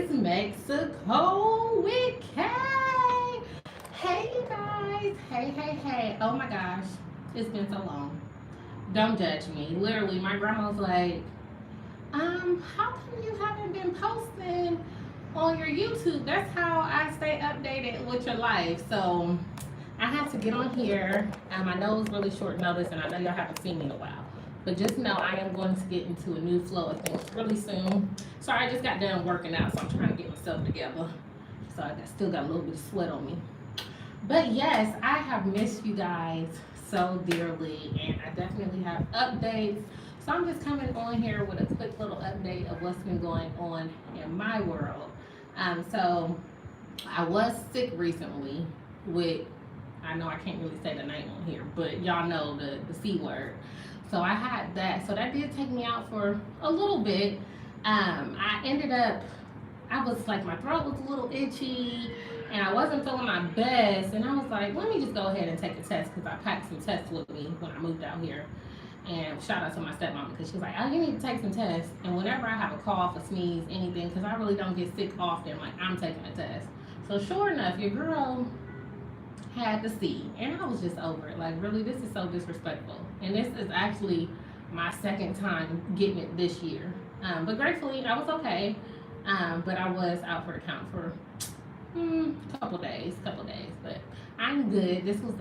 is Mexico with Kay. Hey, you guys. Hey. Oh my gosh. It's been so long. Don't judge me. Literally, my grandma's like, how come you haven't been posting on your YouTube? That's how I stay updated with your life. So I had to get on here. I know it was really short notice, and I know y'all haven't seen me in a while. But just know I am going to get into a new flow of things really soon. Sorry, I just got done working out, so I'm trying to get myself together. So still got a little bit of sweat on me. But yes, I have missed you guys so dearly, and I definitely have updates. So I'm just coming on here with a quick little update of what's been going on in my world. So I was sick recently with, I know I can't really say the name on here, but y'all know the C word. So I had that. So that did take me out for a little bit. I ended up, I was like, my throat was a little itchy and I wasn't feeling my best. And I was like, let me just go ahead and take a test because I packed some tests with me when I moved out here. And shout out to my stepmom because she was like, oh, you need to take some tests. And whenever I have a cough, a sneeze, anything, because I really don't get sick often, like I'm taking a test. So sure enough, your girl had the C, and I was just over it. Like, really, this is so disrespectful. And this is actually my second time getting it this year. But gratefully, I was okay. But I was out for the count for a couple days. But I'm good. This was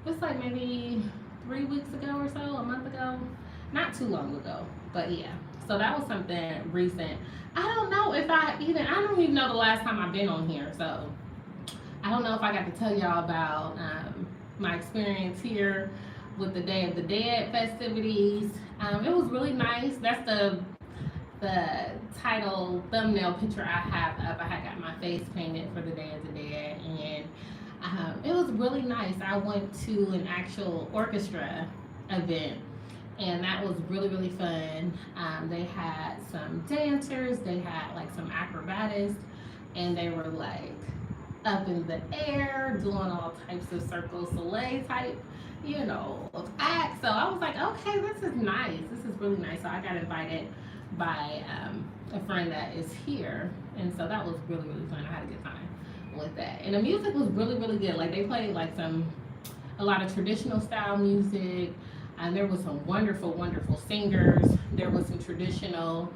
it's like maybe 3 weeks ago or so, a month ago. Not too long ago, but yeah. So that was something recent. I don't know if I don't even know the last time I've been on here, so I don't know if I got to tell y'all about my experience here with the Day of the Dead festivities. It was really nice. That's the title thumbnail picture I have up. I had got my face painted for the Day of the Dead, and it was really nice. I went to an actual orchestra event, and that was really fun. They had some dancers, they had like some acrobatists, and they were like up in the air doing all types of Cirque du Soleil type, of acts. So I was like, okay, this is nice. This is really nice. So I got invited by a friend that is here, and so that was really fun. I had a good time with that, and the music was really good. Like they played like a lot of traditional style music, and there was some wonderful singers. There was some traditional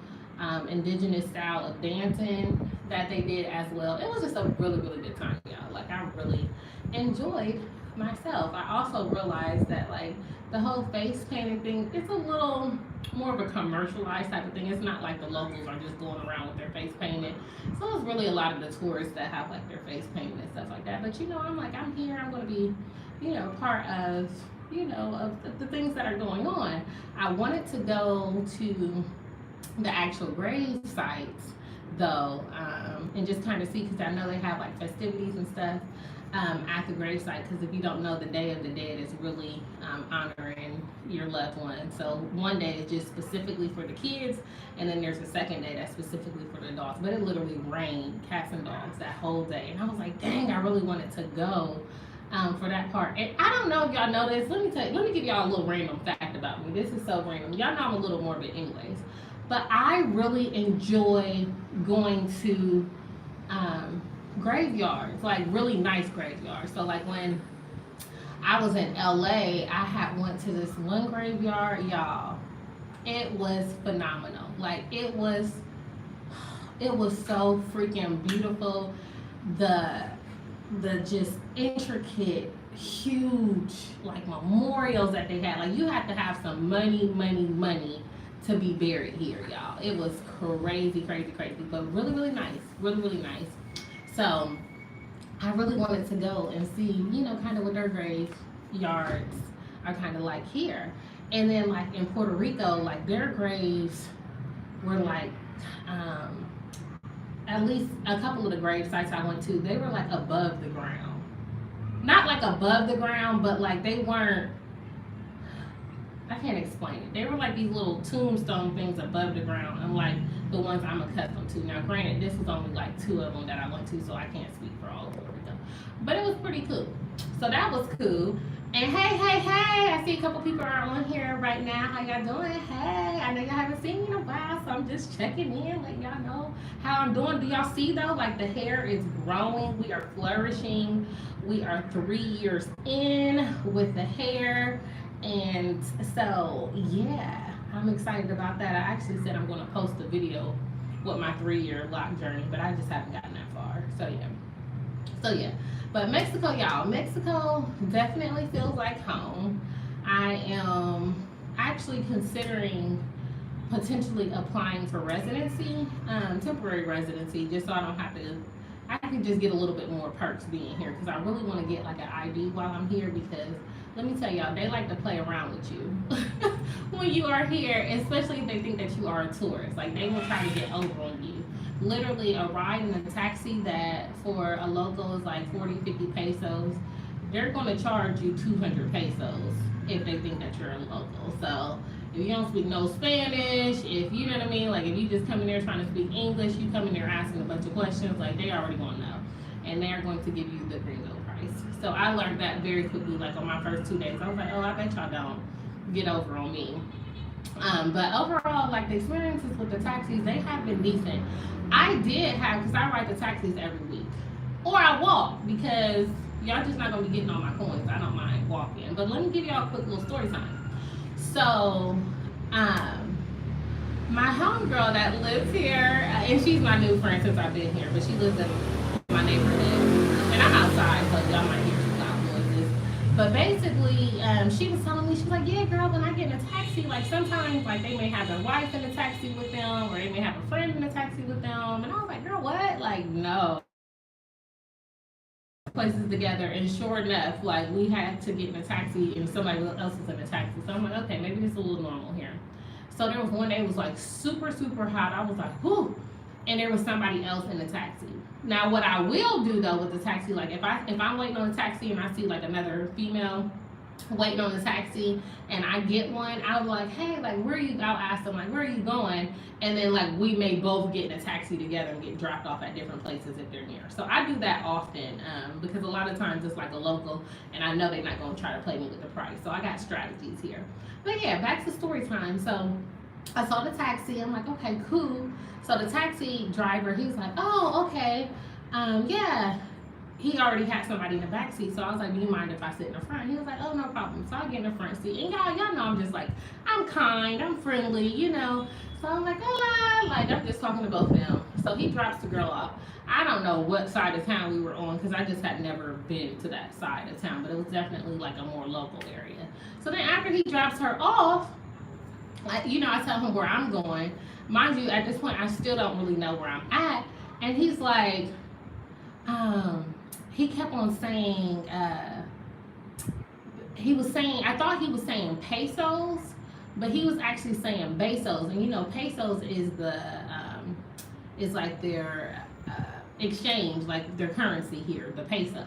indigenous style of dancing that they did as well. It was just a really good time, y'all. Like I really enjoyed myself. I also realized that like the whole face painting thing, it's a little more of a commercialized type of thing. It's not like the locals are just going around with their face painted. So it's really a lot of the tourists that have like their face painted and stuff like that. But I'm like, I'm here, I'm gonna be, part of, of the things that are going on. I wanted to go to the actual grave sites though, and just kind of see, because I know they have like festivities and stuff at the gravesite, because if you don't know, the Day of the Dead is really honoring your loved one. So one day is just specifically for the kids, and then there's a second day that's specifically for the adults. But it literally rained cats and dogs that whole day, and I was like, dang, I really wanted to go for that part. And I don't know if y'all know this. Let me give y'all a little random fact about me. This is so random. Y'all know I'm a little morbid anyways. But I really enjoy going to graveyards, like really nice graveyards. So like when I was in LA, I had went to this one graveyard, y'all. It was phenomenal. Like it was so freaking beautiful. The just intricate, huge like memorials that they had. Like you have to have some money to be buried here, y'all. It was crazy, but really nice, really nice. So I really wanted to go and see, kind of what their graveyards are kind of like here. And then like in Puerto Rico, like their graves were like, at least a couple of the grave sites I went to, they were like above the ground. Not like above the ground, but like they weren't, I can't explain it. They were like these little tombstone things above the ground, unlike the ones I'm accustomed to. Now, granted, this was only like 2 of them that I went to, so I can't speak for all of them. But it was pretty cool. So that was cool. And hey, I see a couple people are on here right now. How y'all doing? Hey, I know y'all haven't seen me in a while, so I'm I'm just checking in, letting y'all know how I'm doing. Do y'all see though? Like the hair is growing. We are flourishing. We are 3 years in with the hair. And so, yeah, I'm excited about that. I actually said I'm going to post a video with my 3 year lock journey, but I just haven't gotten that far. So, yeah. So, yeah. But Mexico, y'all, Mexico definitely feels like home. I am actually considering potentially applying for residency, temporary residency, just so I don't have to. I can just get a little bit more perks being here because I really want to get like an ID while I'm here because let me tell y'all, they like to play around with you when you are here, especially if they think that you are a tourist. Like they will try to get over on you. Literally, a ride in a taxi that for a local is like 40, 50 pesos, they're going to charge you 200 pesos if they think that you're a local. So if you don't speak no Spanish, if you know what I mean, like if you just come in there trying to speak English, you come in there asking a bunch of questions, like they already gonna know. And they're going to give you the gringo price. So I learned that very quickly, like on my first 2 days. I was like, oh, I bet y'all don't get over on me. But overall, like the experiences with the taxis, they have been decent. I did have, because I ride the taxis every week. Or I walk, because y'all just not going to be getting all my coins. I don't mind walking. But let me give y'all a quick little story time. So, my homegirl that lives here, and she's my new friend since I've been here, but she lives in my neighborhood. And I'm outside, so y'all might hear some loud noises. But basically, she was telling me, she's like, yeah, girl, when I get in a taxi, like sometimes like they may have their wife in the taxi with them, or they may have a friend in the taxi with them. And I was like, girl, what? Like, no. Places together, and sure enough, like we had to get in a taxi and somebody else was in a taxi. So I'm like, okay, maybe this is a little normal here. So there was one day it was like super, super hot. I was like, whew. And there was somebody else in the taxi. Now what I will do though with the taxi, like if I'm waiting on a taxi and I see like another female waiting on the taxi and I get one, I was like, hey, like where are you? I'll ask them like, where are you going? And then like we may both get in a taxi together and get dropped off at different places if they're near. So I do that often because a lot of times it's like a local and I know they're not going to try to play me with the price. So I got strategies here. But yeah, back to story time. So I saw the taxi. I'm like, okay, cool. So the taxi driver, he's like, oh, okay, yeah. He already had somebody in the back seat, so I was like, do you mind if I sit in the front? He was like, oh, no problem. So I get in the front seat, and y'all know I'm just like, I'm kind, I'm friendly, you know. So I'm like, oh, like I'm just talking to both of them. So he drops the girl off. I don't know what side of town we were on because I just had never been to that side of town, but it was definitely like a more local area. So then after he drops her off, you know, I tell him where I'm going. Mind you, at this point, I still don't really know where I'm at. And he's like, he kept on saying, I thought he was saying pesos, but he was actually saying pesos. And you know, pesos is like their exchange, like their currency here, the peso.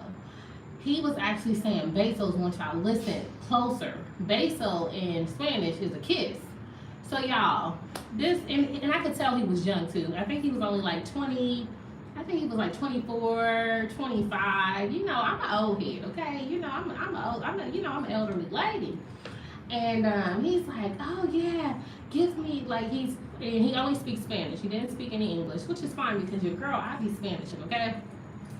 He was actually saying besos once y'all listen closer. Beso in Spanish is a kiss. So y'all, and I could tell he was young too. I think he was only like 20, I think he was like 24, 25. You know, I'm an old head, okay? You know, I'm an elderly lady. And he's like, oh yeah, give me, like and he only speaks Spanish. He didn't speak any English, which is fine because your girl, I be Spanishing, okay?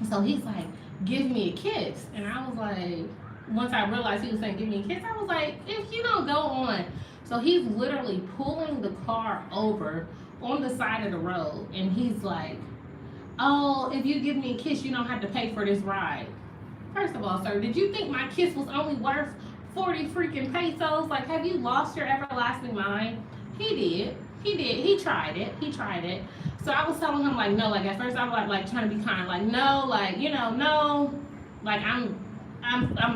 So he's like, give me a kiss. And I was like, once I realized he was saying give me a kiss, I was like, if you don't go on. So he's literally pulling the car over on the side of the road. And he's like, oh, if you give me a kiss, you don't have to pay for this ride. First of all, sir, did you think my kiss was only worth 40 freaking pesos? Like, have you lost your everlasting mind? He did. He tried it. So I was telling him, like, no, like, at first I was like trying to be kind, like, no, like, you know, no, like, I'm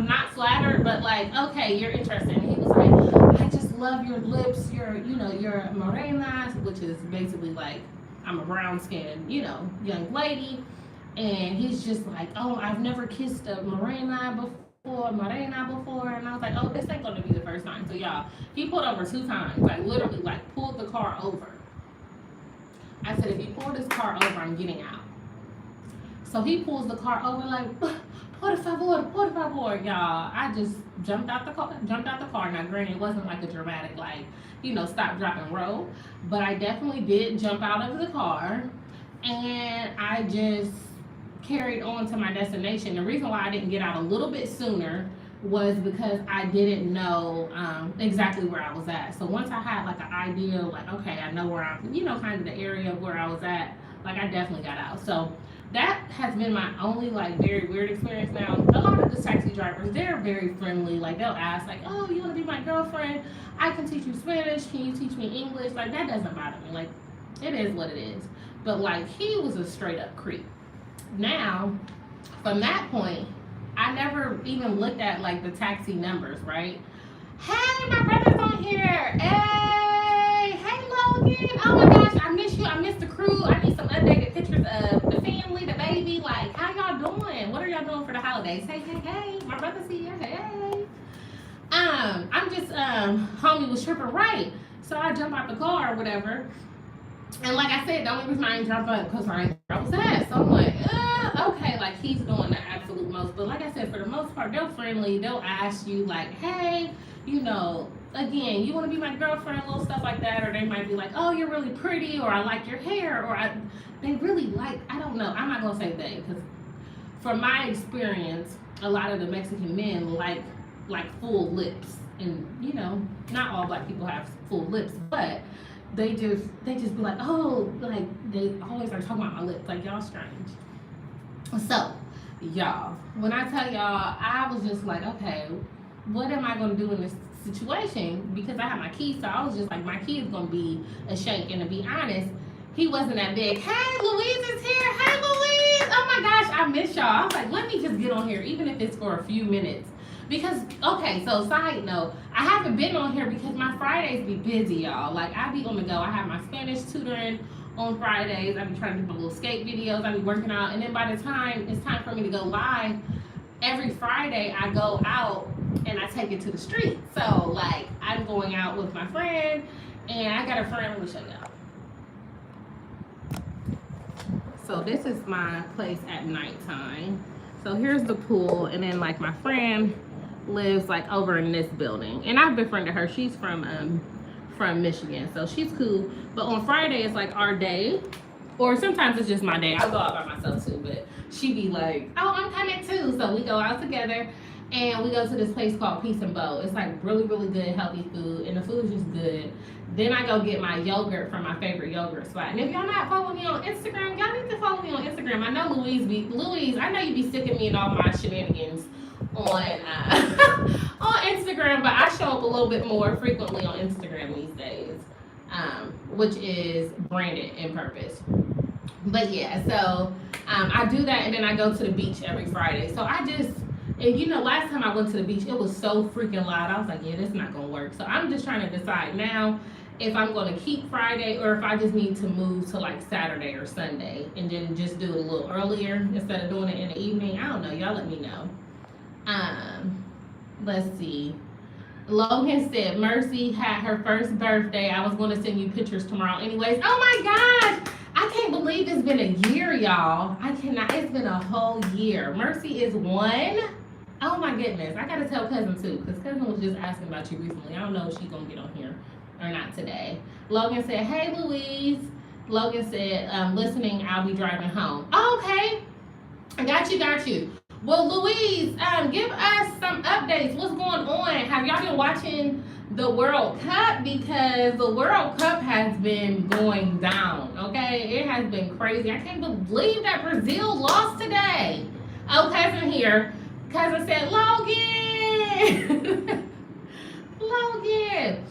not flattered, but like, okay, you're interested. And he was like, I just love your lips, you're morena, which is basically like, I'm a brown skinned, you know, young lady. And he's just like, oh, I've never kissed a morena before. And I was like, oh, this ain't gonna be the first time. So y'all, he pulled over 2 times, like literally like pulled the car over. I said, if you pull this car over, I'm getting out. So he pulls the car over like, por favor, por favor, y'all. I just jumped out the car. Now, granted, it wasn't like a dramatic, like, stop, drop, and roll, but I definitely did jump out of the car, and I just carried on to my destination. The reason why I didn't get out a little bit sooner was because I didn't know exactly where I was at. So once I had like an idea, like, okay, I know where I'm, kind of the area of where I was at, like I definitely got out. So that has been my only like very weird experience. Now, a lot of the taxi drivers, they're very friendly. Like they'll ask, like, "Oh, you want to be my girlfriend? I can teach you Spanish. Can you teach me English?" Like that doesn't bother me. Like it is what it is. But like he was a straight up creep. Now, from that point, I never even looked at like the taxi numbers, right? Hey, my brother's on here. Hey, Logan. Oh my gosh, I miss you. I miss the crew. I need some updated pictures of the family, the baby. Like, how y'all doing? What are y'all doing for the holidays? Hey. My brother's here. Hey. I'm just homie was tripping right. So I jump out the car or whatever. And like I said, the only reason I ain't jump up because I was sad. So I'm like, okay, like he's doing the absolute most. But like I said, for the most part, they're friendly. They'll ask you like, hey, again, you want to be my girlfriend, little stuff like that. Or they might be like, oh, you're really pretty, or I like your hair, or they really like, I don't know. I'm not gonna say they, because from my experience, a lot of the Mexican men like full lips, and not all black people have full lips, but they just be like, oh, like they always are talking about my lips, like y'all strange. So, y'all, when I tell y'all, I was just like, okay, what am I gonna do in this situation? Because I have my key, so I was just like, my key is gonna be a shank. And to be honest, he wasn't that big. Hey, Louise is here. Hey, Louise. Oh my gosh, I miss y'all. I was like, let me just get on here, even if it's for a few minutes. Because, okay, so side note, I haven't been on here because my Fridays be busy, y'all. Like, I be on the go. I have my Spanish tutoring on Fridays. I be trying to do my little skate videos. I be working out. And then by the time it's time for me to go live, every Friday I go out and I take it to the street. So, like, I'm going out with my friend, and I got a friend. Let me show y'all. So, this is my place at nighttime. So, here's the pool, and then, like, my friend lives like over in this building, and I've befriended her. She's from Michigan, so she's cool. But on Friday it's like our day, or sometimes it's just my day. I'll go out by myself too, but she be like, oh, I'm coming too. So we go out together, and we go to this place called Peace and Bow. It's like really good healthy food, and the food is just good. Then I go get my yogurt from my favorite yogurt spot. And if y'all not following me on Instagram, y'all need to follow me on Instagram. I know Louise, I know you be sick of me and all my shenanigans on on Instagram, but I show up a little bit more frequently on Instagram these days, which is branded in purpose. But yeah, so I do that, and then I go to the beach every Friday. So and last time I went to the beach, it was so freaking loud. I was like, yeah, this is not gonna work. So I'm just trying to decide now if I'm gonna keep Friday or if I just need to move to like Saturday or Sunday and then just do it a little earlier instead of doing it in the evening. I don't know. Y'all let me know. Let's see. Logan said Mercy had her first birthday. I was going to send you pictures tomorrow anyways. Oh my gosh, I can't believe it's been a year, y'all. I cannot. It's been a whole year. Mercy is 1. Oh my goodness. I gotta tell cousin too, because cousin was just asking about you recently. I don't know if she's gonna get on here or not today. Logan said, hey Louise. Logan said, listening, I'll be driving home. Oh, okay. I got you. Well, Louise, give us some updates. What's going on? Have y'all been watching the World Cup? Because the World Cup has been going down, okay? It has been crazy. I can't believe that Brazil lost today. Oh, cousin here. Cousin said, Logan. Logan.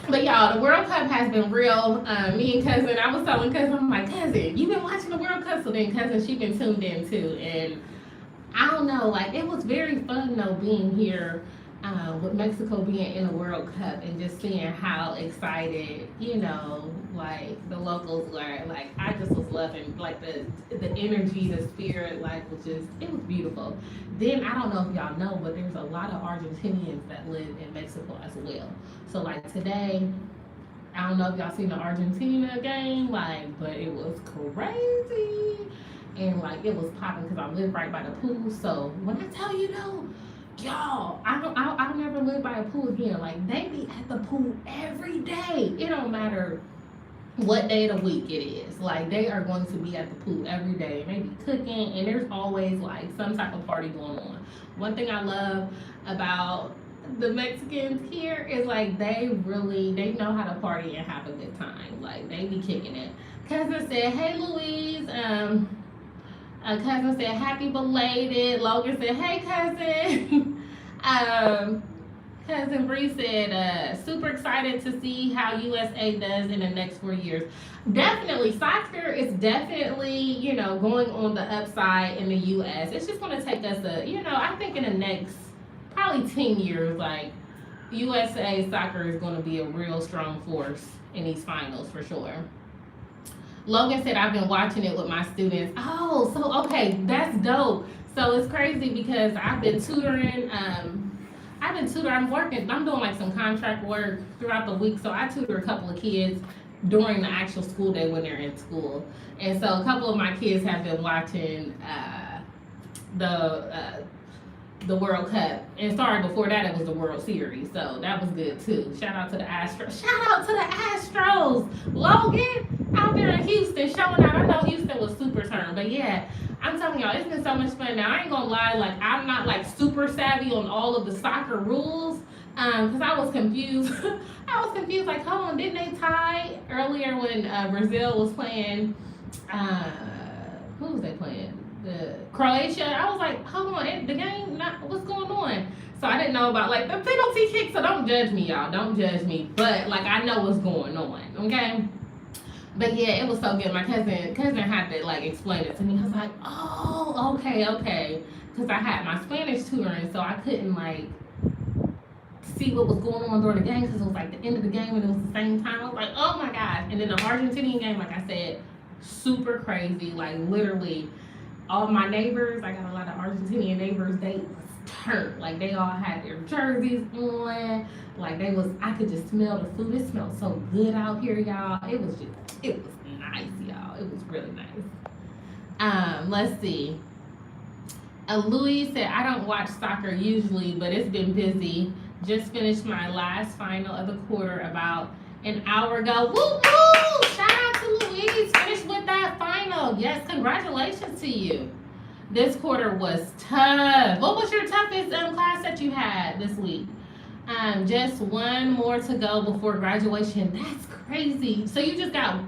But y'all, the World Cup has been real. Me and cousin, I was telling cousin, I'm like, cousin, you been watching the World Cup? So then cousin, she been tuned in too. And I don't know, like it was very fun though being here with Mexico being in the World Cup and just seeing how excited, like the locals were. Like I just was loving like the energy, the spirit, like it was beautiful. Then I don't know if y'all know, but there's a lot of Argentinians that live in Mexico as well. So like today, I don't know if y'all seen the Argentina game, but it was crazy. and like it was popping because I live right by the pool. So when I tell you though, y'all, I'll never live by a pool again. Like they be at the pool every day. It don't matter what day of the week it is. Like they are going to be at the pool every day. They be cooking, and there's always like some type of party going on. One thing I love about the Mexicans here is like they know how to party and have a good time. Like they be kicking it. Cousin said, "Hey Louise." Cousin said, "Happy belated." Logan said, "Hey cousin." Cousin Bree said, "Super excited to see how USA does in the next 4 years." Definitely, soccer is definitely, going on the upside in the US. It's just going to take us I think in the next probably 10 years, like, USA soccer is going to be a real strong force in these finals for sure. Logan said, "I've been watching it with my students." Oh, so okay, that's dope. So it's crazy because I've been tutoring. I'm doing like some contract work throughout the week. So I tutor a couple of kids during the actual school day when they're in school. And so a couple of my kids have been watching the World Cup. And sorry, before that it was the World Series. So that was good too. Shout out to the Astros. Shout out to the Astros. Logan out there in Houston showing out. I know Houston was super turned, but yeah, I'm telling y'all, it's been so much fun. Now I ain't gonna lie, like I'm not like super savvy on all of the soccer rules, because I was confused. I was confused, like, hold on, didn't they tie earlier when Brazil was playing? Who was they playing? The Croatia. I was like, hold on, the game, what's going on? So I didn't know about like the penalty kick. So don't judge me, y'all. Don't judge me. But like I know what's going on. Okay. But yeah, it was so good. My cousin had to like explain it to me. I was like, oh, okay. Because I had my Spanish tutoring, so I couldn't like see what was going on during the game because it was like the end of the game and it was the same time. I was like, oh my gosh. And then the Argentinian game, like I said, super crazy. Like literally all my neighbors, I got a lot of Argentinian neighbors, they was turned. Like they all had their jerseys on. Like I could just smell the food. It smelled so good out here, y'all. It was nice, y'all. It was really nice. Let's see. Louis said, "I don't watch soccer usually, but it's been busy. Just finished my last final of the quarter about an hour ago." Woo woo! Shout out to Louise. Finished with that final. Yes, congratulations to you. This quarter was tough. What was your toughest class that you had this week? Just one more to go before graduation. That's crazy. So you just got,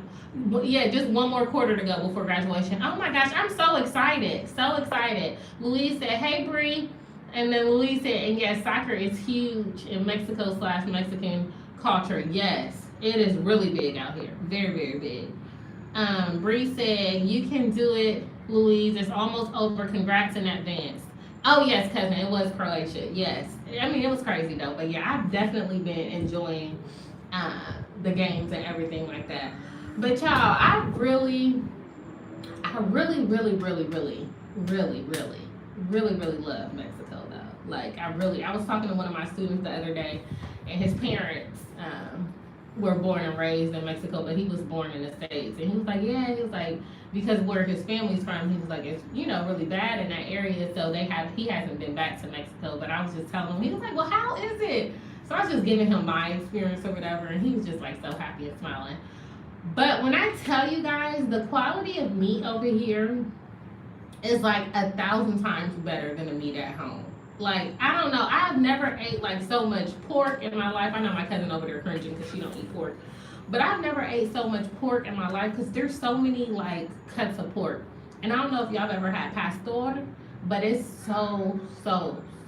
just one more quarter to go before graduation. Oh my gosh, I'm so excited. So excited. Louise said, "Hey Bree." And then Louise said, "And yes, soccer is huge in Mexico/Mexican culture." Yes, it is really big out here. Very, very big. Bree said, "You can do it, Louise. It's almost over. Congrats in advance." Oh yes, cousin, it was Croatia. Yes, I mean it was crazy though, but yeah, I've definitely been enjoying the games and everything like that. But y'all, I really love Mexico though. Like I was talking to one of my students the other day, and his parents were born and raised in Mexico, but he was born in the States. And he was like, yeah, he was like, because where his family's from, he was like, it's, really bad in that area, so he hasn't been back to Mexico. But I was just telling him, he was like, well, how is it? So I was just giving him my experience or whatever, and he was just like so happy and smiling. But when I tell you guys, the quality of meat over here is like 1,000 times better than the meat at home. Like, I don't know, I've never ate like so much pork in my life. I know my cousin over there cringing because she don't eat pork. But I've never ate so much pork in my life because there's so many like cuts of pork. And I don't know if y'all ever had pastor, but it's so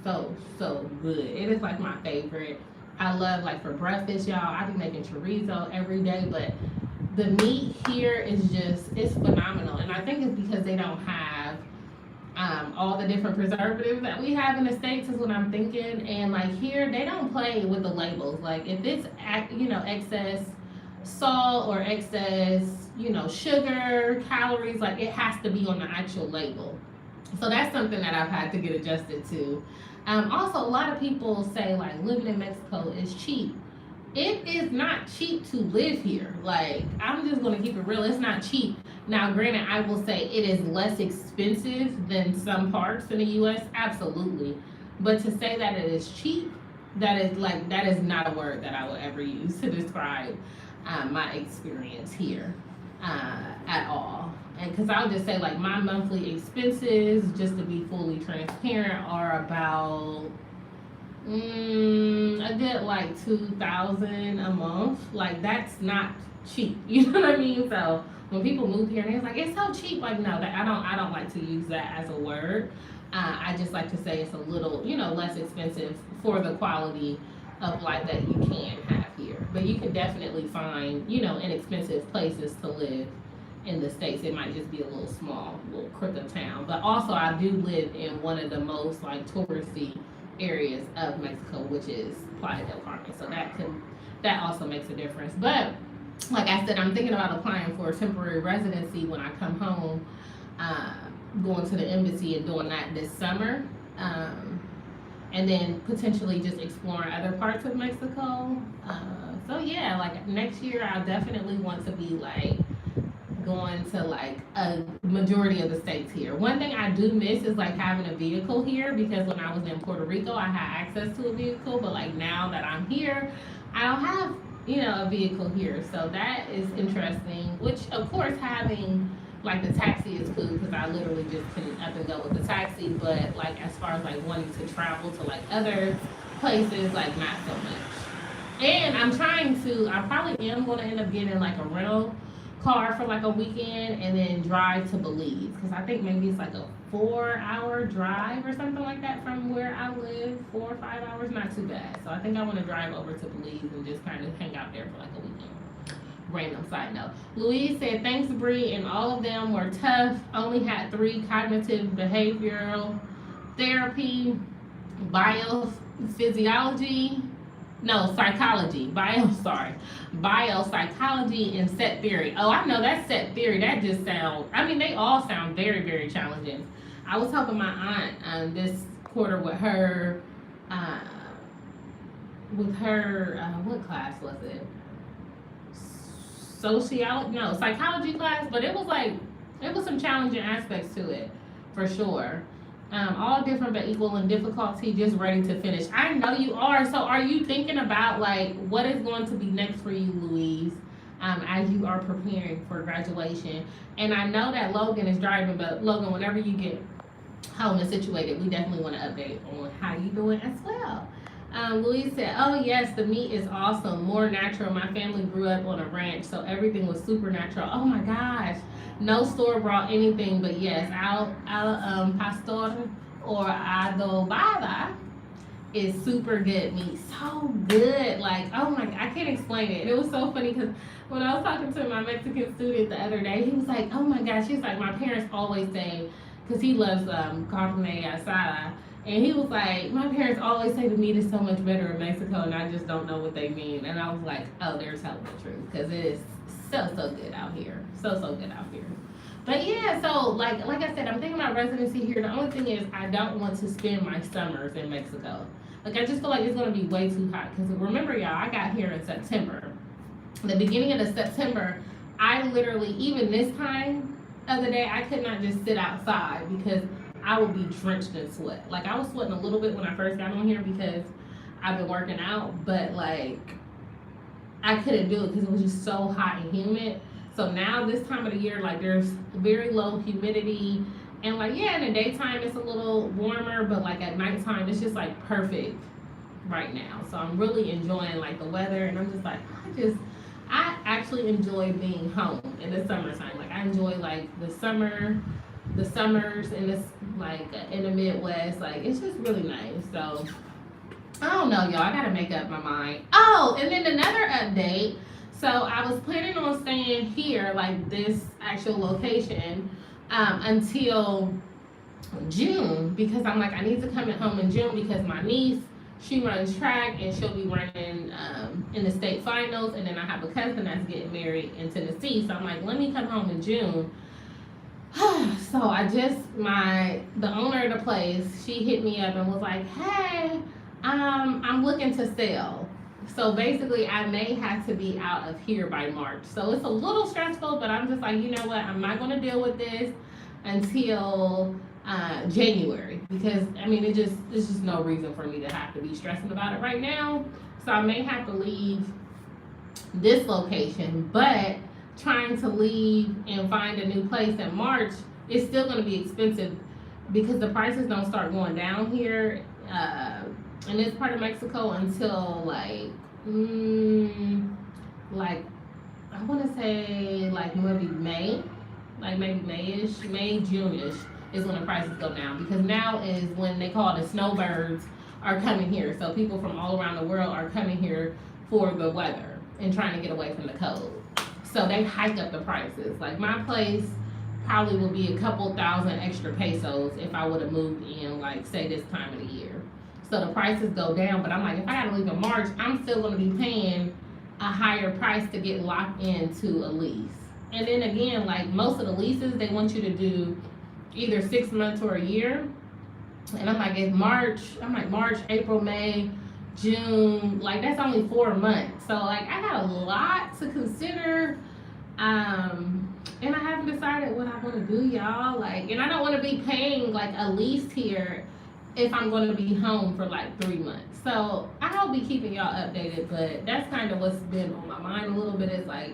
good. It is like my favorite. I love, like, for breakfast, y'all, I be making chorizo every day, but the meat here is just, it's phenomenal. And I think it's because they don't have all the different preservatives that we have in the States is what I'm thinking. And like here, they don't play with the labels. Like if it's, excess salt or excess, sugar, calories, like it has to be on the actual label. So that's something that I've had to get adjusted to. Also, a lot of people say like living in Mexico is cheap. It is not cheap to live here. Like, I'm just gonna keep it real. It's not cheap. Now, granted, I will say it is less expensive than some parks in the U.S. Absolutely, but to say that it is cheap, that is not a word that I will ever use to describe my experience here at all. And because I'll just say like my monthly expenses, just to be fully transparent, are about I get like 2,000 a month. Like that's not cheap. You know what I mean? So when people move here and it's like it's so cheap, like no, that I don't like to use that as a word. I just like to say it's a little, less expensive for the quality of life that you can have here. But you can definitely find, inexpensive places to live in the States. It might just be a little small, little crook of town. But also I do live in one of the most like touristy areas of Mexico, which is Playa del Carmen. So that also makes a difference. But like I said, I'm thinking about applying for a temporary residency when I come home, going to the embassy and doing that this summer. And then potentially just exploring other parts of Mexico. So yeah, like next year I definitely want to be like going to like a majority of the states here. One thing I do miss is like having a vehicle here, because when I was in Puerto Rico I had access to a vehicle, but like now that I'm here I don't have a vehicle here. So that is interesting, which of course having like the taxi is cool because I literally just can up and go with the taxi, but like as far as like wanting to travel to like other places, like not so much. And I probably am going to end up getting like a rental car for like a weekend and then drive to Belize, because I think maybe it's like a 4-hour drive or something like that from where I live. 4 or 5 hours, not too bad. So I think I want to drive over to Belize and just kind of hang out there for like a weekend. Random side note. Louise said, thanks Bree, and all of them were tough. Only had 3 cognitive behavioral therapy, biophysiology, no, psychology, biopsychology and set theory. Oh, I know that set theory, that just sounds, they all sound very, very challenging. I was helping my aunt this quarter with her, what class was it? Psychology class, but it was some challenging aspects to it, for sure. All different but equal in difficulty, just ready to finish. I know you are. So are you thinking about like what is going to be next for you, Louise, as you are preparing for graduation? And I know that Logan is driving, but Logan, whenever you get home and situated, we definitely want to update on how you doing as well. Louise said, oh yes, the meat is awesome, more natural. My family grew up on a ranch, so everything was super natural. Oh my gosh. No store bought anything, but yes, al pastor or adobada is super good meat. So good. Like, oh my, I can't explain it. And it was so funny because when I was talking to my Mexican student the other day, he was like, oh my gosh, he's like, my parents always say, because he loves carne asada. And he was like, my parents always say the meat is so much better in Mexico, and I just don't know what they mean. And I was like, oh, there's telling the truth, because it is so good out here. So good out here. But yeah, so like I said, I'm thinking about residency here. The only thing is I don't want to spend my summers in Mexico. Like I just feel like it's going to be way too hot. Because remember, y'all, I got here in September. The beginning of the September, I literally, even this time of the day, I could not just sit outside because I would be drenched in sweat. Like I was sweating a little bit when I first got on here because I've been working out, but like I couldn't do it because it was just so hot and humid. So now this time of the year, like there's very low humidity, and like in the daytime it's a little warmer, but like at nighttime it's just like perfect right now. So I'm really enjoying like the weather, and I'm just like I actually enjoy being home in the summertime. Like I enjoy like the summers in this like in the Midwest. Like it's just really nice. So I don't know, y'all. I gotta make up my mind. Oh, and then another update. So I was planning on staying here, like this actual location, until June, because I'm like, I need to come home in June because my niece, she runs track and she'll be running in the state finals, and then I have a cousin that's getting married in Tennessee. So I'm like, let me come home in June. So the owner of the place, she hit me up and was like, hey, I'm looking to sell. So basically, I may have to be out of here by March. So it's a little stressful, but I'm just like, you know what? I'm not going to deal with this until January because I mean, there's just no reason for me to have to be stressing about it right now. So I may have to leave this location, but trying to leave and find a new place in March is still going to be expensive because the prices don't start going down here in this part of Mexico until like I want to say like maybe May, like maybe May-ish, May, June-ish is when the prices go down because now is when they call the snowbirds are coming here. So people from all around the world are coming here for the weather and trying to get away from the cold. So they hike up the prices. Like my place probably would be a couple thousand extra pesos if I would have moved in like say this time of the year. So the prices go down, but I'm like, if I gotta leave in March, I'm still gonna be paying a higher price to get locked into a lease. And then again, like most of the leases, they want you to do either 6 months or a year. And I'm like, it's March, March, April, May, June, like that's only 4 months. So like I got a lot to consider. And I haven't decided what I want to do, y'all. Like, and I don't want to be paying like a lease here if I'm going to be home for like 3 months. So I'll be keeping y'all updated, but that's kind of what's been on my mind a little bit is like,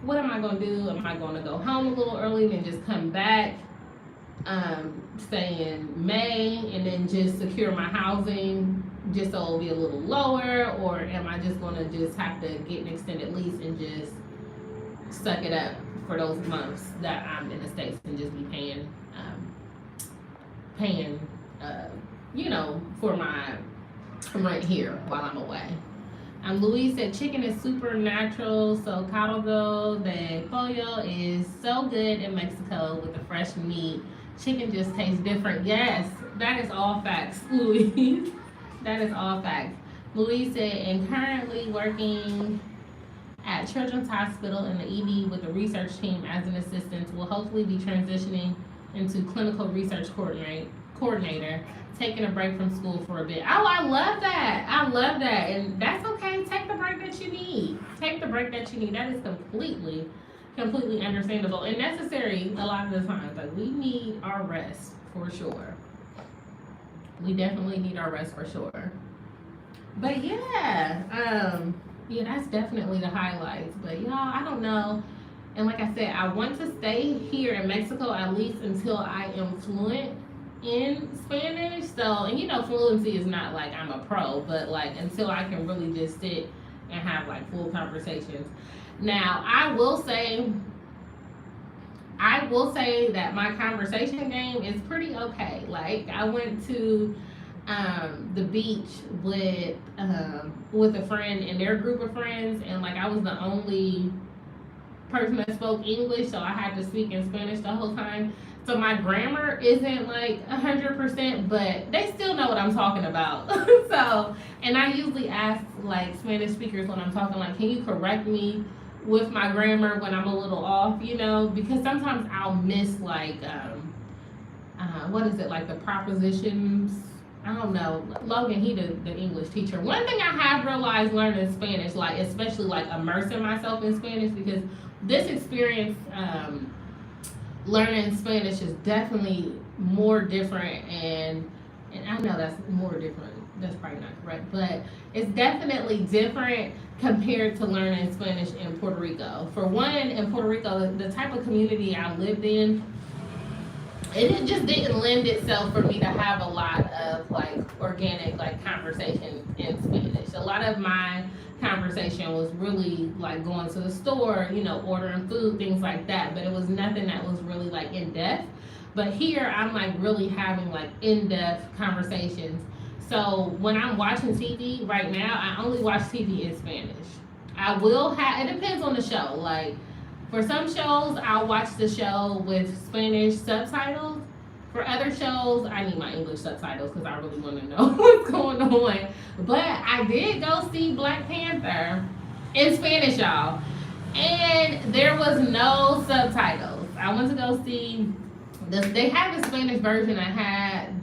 what am I going to do? Am I going to go home a little early and just come back, stay in May and then just secure my housing just so it'll be a little lower? Or am I just going to just have to get an extended lease and just suck it up for those months that I'm in the States and just be paying, for my rent here while I'm away. Louise said chicken is super natural, so caldo de pollo is so good in Mexico with the fresh meat. Chicken just tastes different. Yes, that is all facts, Louise. That is all facts. Louise said, and currently working at Children's Hospital in the ED with the research team as an assistant, will hopefully be transitioning into clinical research coordinator, taking a break from school for a bit. Oh, I love that. I love that. And that's okay. Take the break that you need. Take the break that you need. That is completely understandable and necessary a lot of the times. Like, we need our rest for sure. We definitely need our rest for sure. But yeah, that's definitely the highlights. But y'all, I don't know. And like I said, I want to stay here in Mexico at least until I am fluent in Spanish. So, and fluency is not like I'm a pro, but like until I can really just sit and have like full conversations. Now, I will say that my conversation game is pretty okay. Like I went to the beach with a friend and their group of friends, and like I was the only person that spoke English, so I had to speak in Spanish the whole time. So my grammar isn't like 100%, but they still know what I'm talking about. So, and I usually ask like Spanish speakers when I'm talking, like, can you correct me with my grammar when I'm a little off, because sometimes I'll miss like, like the prepositions. I don't know. Logan, he the English teacher. One thing I have realized learning Spanish, like especially like immersing myself in Spanish, because this experience, learning Spanish is definitely more different, and I know that's more different. That's probably not correct, but it's definitely different compared to learning Spanish in Puerto Rico. For one, in Puerto Rico, the type of community I lived in, it just didn't lend itself for me to have a lot of like organic like conversation in Spanish. A lot of my conversation was really like going to the store, ordering food, things like that, but it was nothing that was really like in depth. But here I'm like really having like in-depth conversations. So when I'm watching TV right now, I only watch TV in Spanish. I will have, it depends on the show. Like for some shows, I'll watch the show with Spanish subtitles. For other shows, I need my English subtitles because I really want to know what's going on. But I did go see Black Panther in Spanish, y'all. And there was no subtitles. I went to go see, they had the Spanish version. I had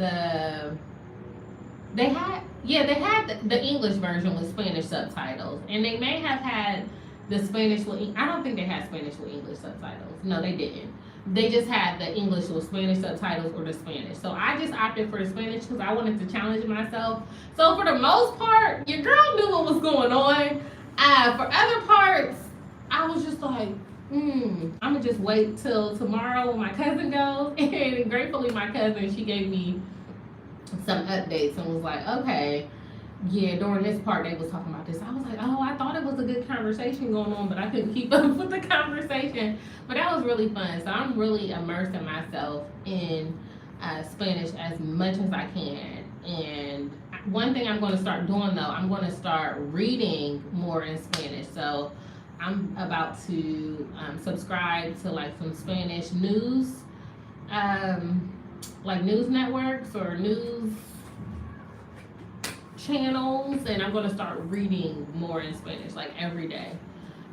they had the English version with Spanish subtitles, and they may have had the Spanish with. I don't think they had Spanish with English subtitles. No, they didn't. They just had the English with Spanish subtitles or the Spanish. So I just opted for the Spanish because I wanted to challenge myself. So for the most part, your girl knew what was going on. For other parts, I was just like, I'm gonna just wait till tomorrow when my cousin goes. And gratefully, my cousin, she gave me some updates and was like, okay, yeah, during this part they was talking about this. I was like, oh, I thought it was a good conversation going on, but I couldn't keep up with the conversation. But that was really fun. So I'm really immersing myself in Spanish as much as I can. And one thing I'm going to start doing though, I'm going to start reading more in Spanish. So I'm about to subscribe to like some Spanish news, like news networks or news channels, and I'm going to start reading more in Spanish like every day,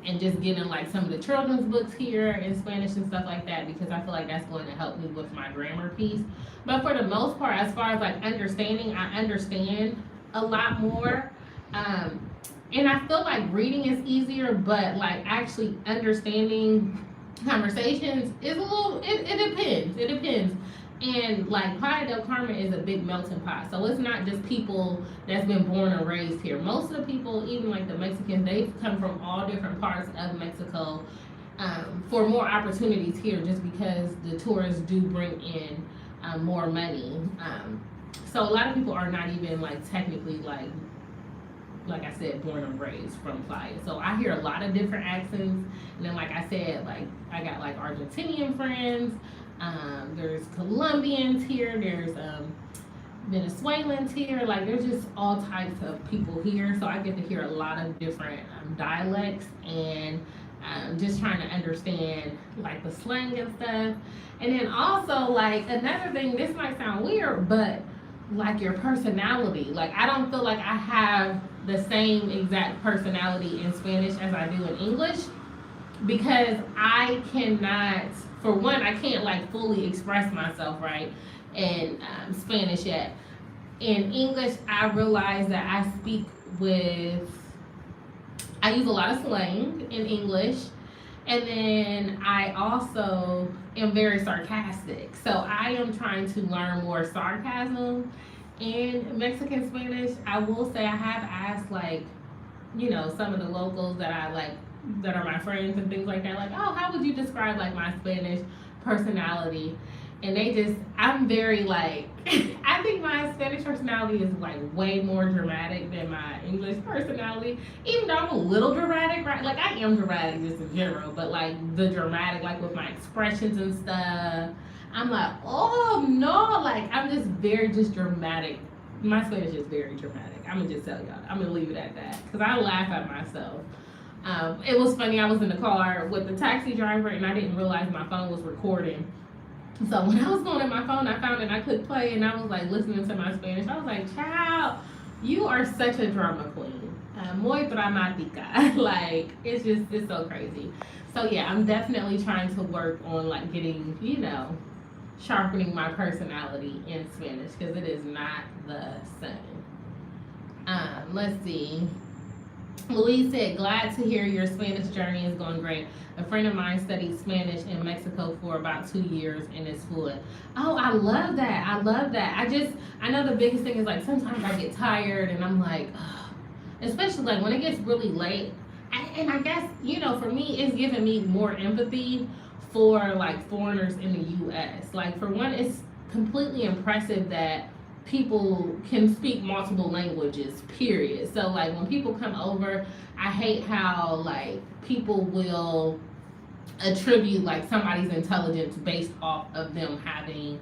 and just getting like some of the children's books here in Spanish and stuff like that, because I feel like that's going to help me with my grammar piece. But for the most part, as far as like understanding, I understand a lot more, and I feel like reading is easier, but like actually understanding conversations is a little, it depends. And like Playa del Carmen is a big melting pot, so it's not just people that's been born and raised here. Most of the people, even like the Mexicans, they've come from all different parts of Mexico for more opportunities here, just because the tourists do bring in more money. So a lot of people are not even like technically like I said, born and raised from Playa. So I hear a lot of different accents, and then like I said, like I got like Argentinian friends. There's Colombians here, there's Venezuelans here, like there's just all types of people here, so I get to hear a lot of different dialects, and just trying to understand like the slang and stuff. And then also like another thing, this might sound weird, but like your personality, like I don't feel like I have the same exact personality in Spanish as I do in English, because I cannot, for one, I can't like fully express myself right in Spanish yet. In English, I realize that I use a lot of slang in English, and then I also am very sarcastic. So I am trying to learn more sarcasm in Mexican Spanish. I will say I have asked like, some of the locals that are my friends and things like that, like, oh, how would you describe like my Spanish personality? And I'm very like, I think my Spanish personality is like way more dramatic than my English personality, even though I'm a little dramatic, right? Like I am dramatic just in general, but like the dramatic, like with my expressions and stuff, I'm like, oh no, like I'm just very dramatic. My Spanish is very dramatic. I'm gonna just tell y'all, I'm gonna leave it at that, because I laugh at myself. It was funny, I was in the car with the taxi driver and I didn't realize my phone was recording. So when I was going at my phone, I found that I could play, and I was like listening to my Spanish. I was like, child, you are such a drama queen. Muy dramática. Like, it's so crazy. So yeah, I'm definitely trying to work on like getting, sharpening my personality in Spanish, because it is not the same. Let's see. Louise said, glad to hear your Spanish journey is going great. A friend of mine studied Spanish in Mexico for about 2 years and is fluent. Oh, I love that. I know the biggest thing is like sometimes I get tired and I'm like, ugh. Especially like when it gets really late. And I guess, for me, it's giving me more empathy for like foreigners in the US. Like for one, it's completely impressive that people can speak multiple languages, period. So like when people come over, I hate how like people will attribute like somebody's intelligence based off of them having,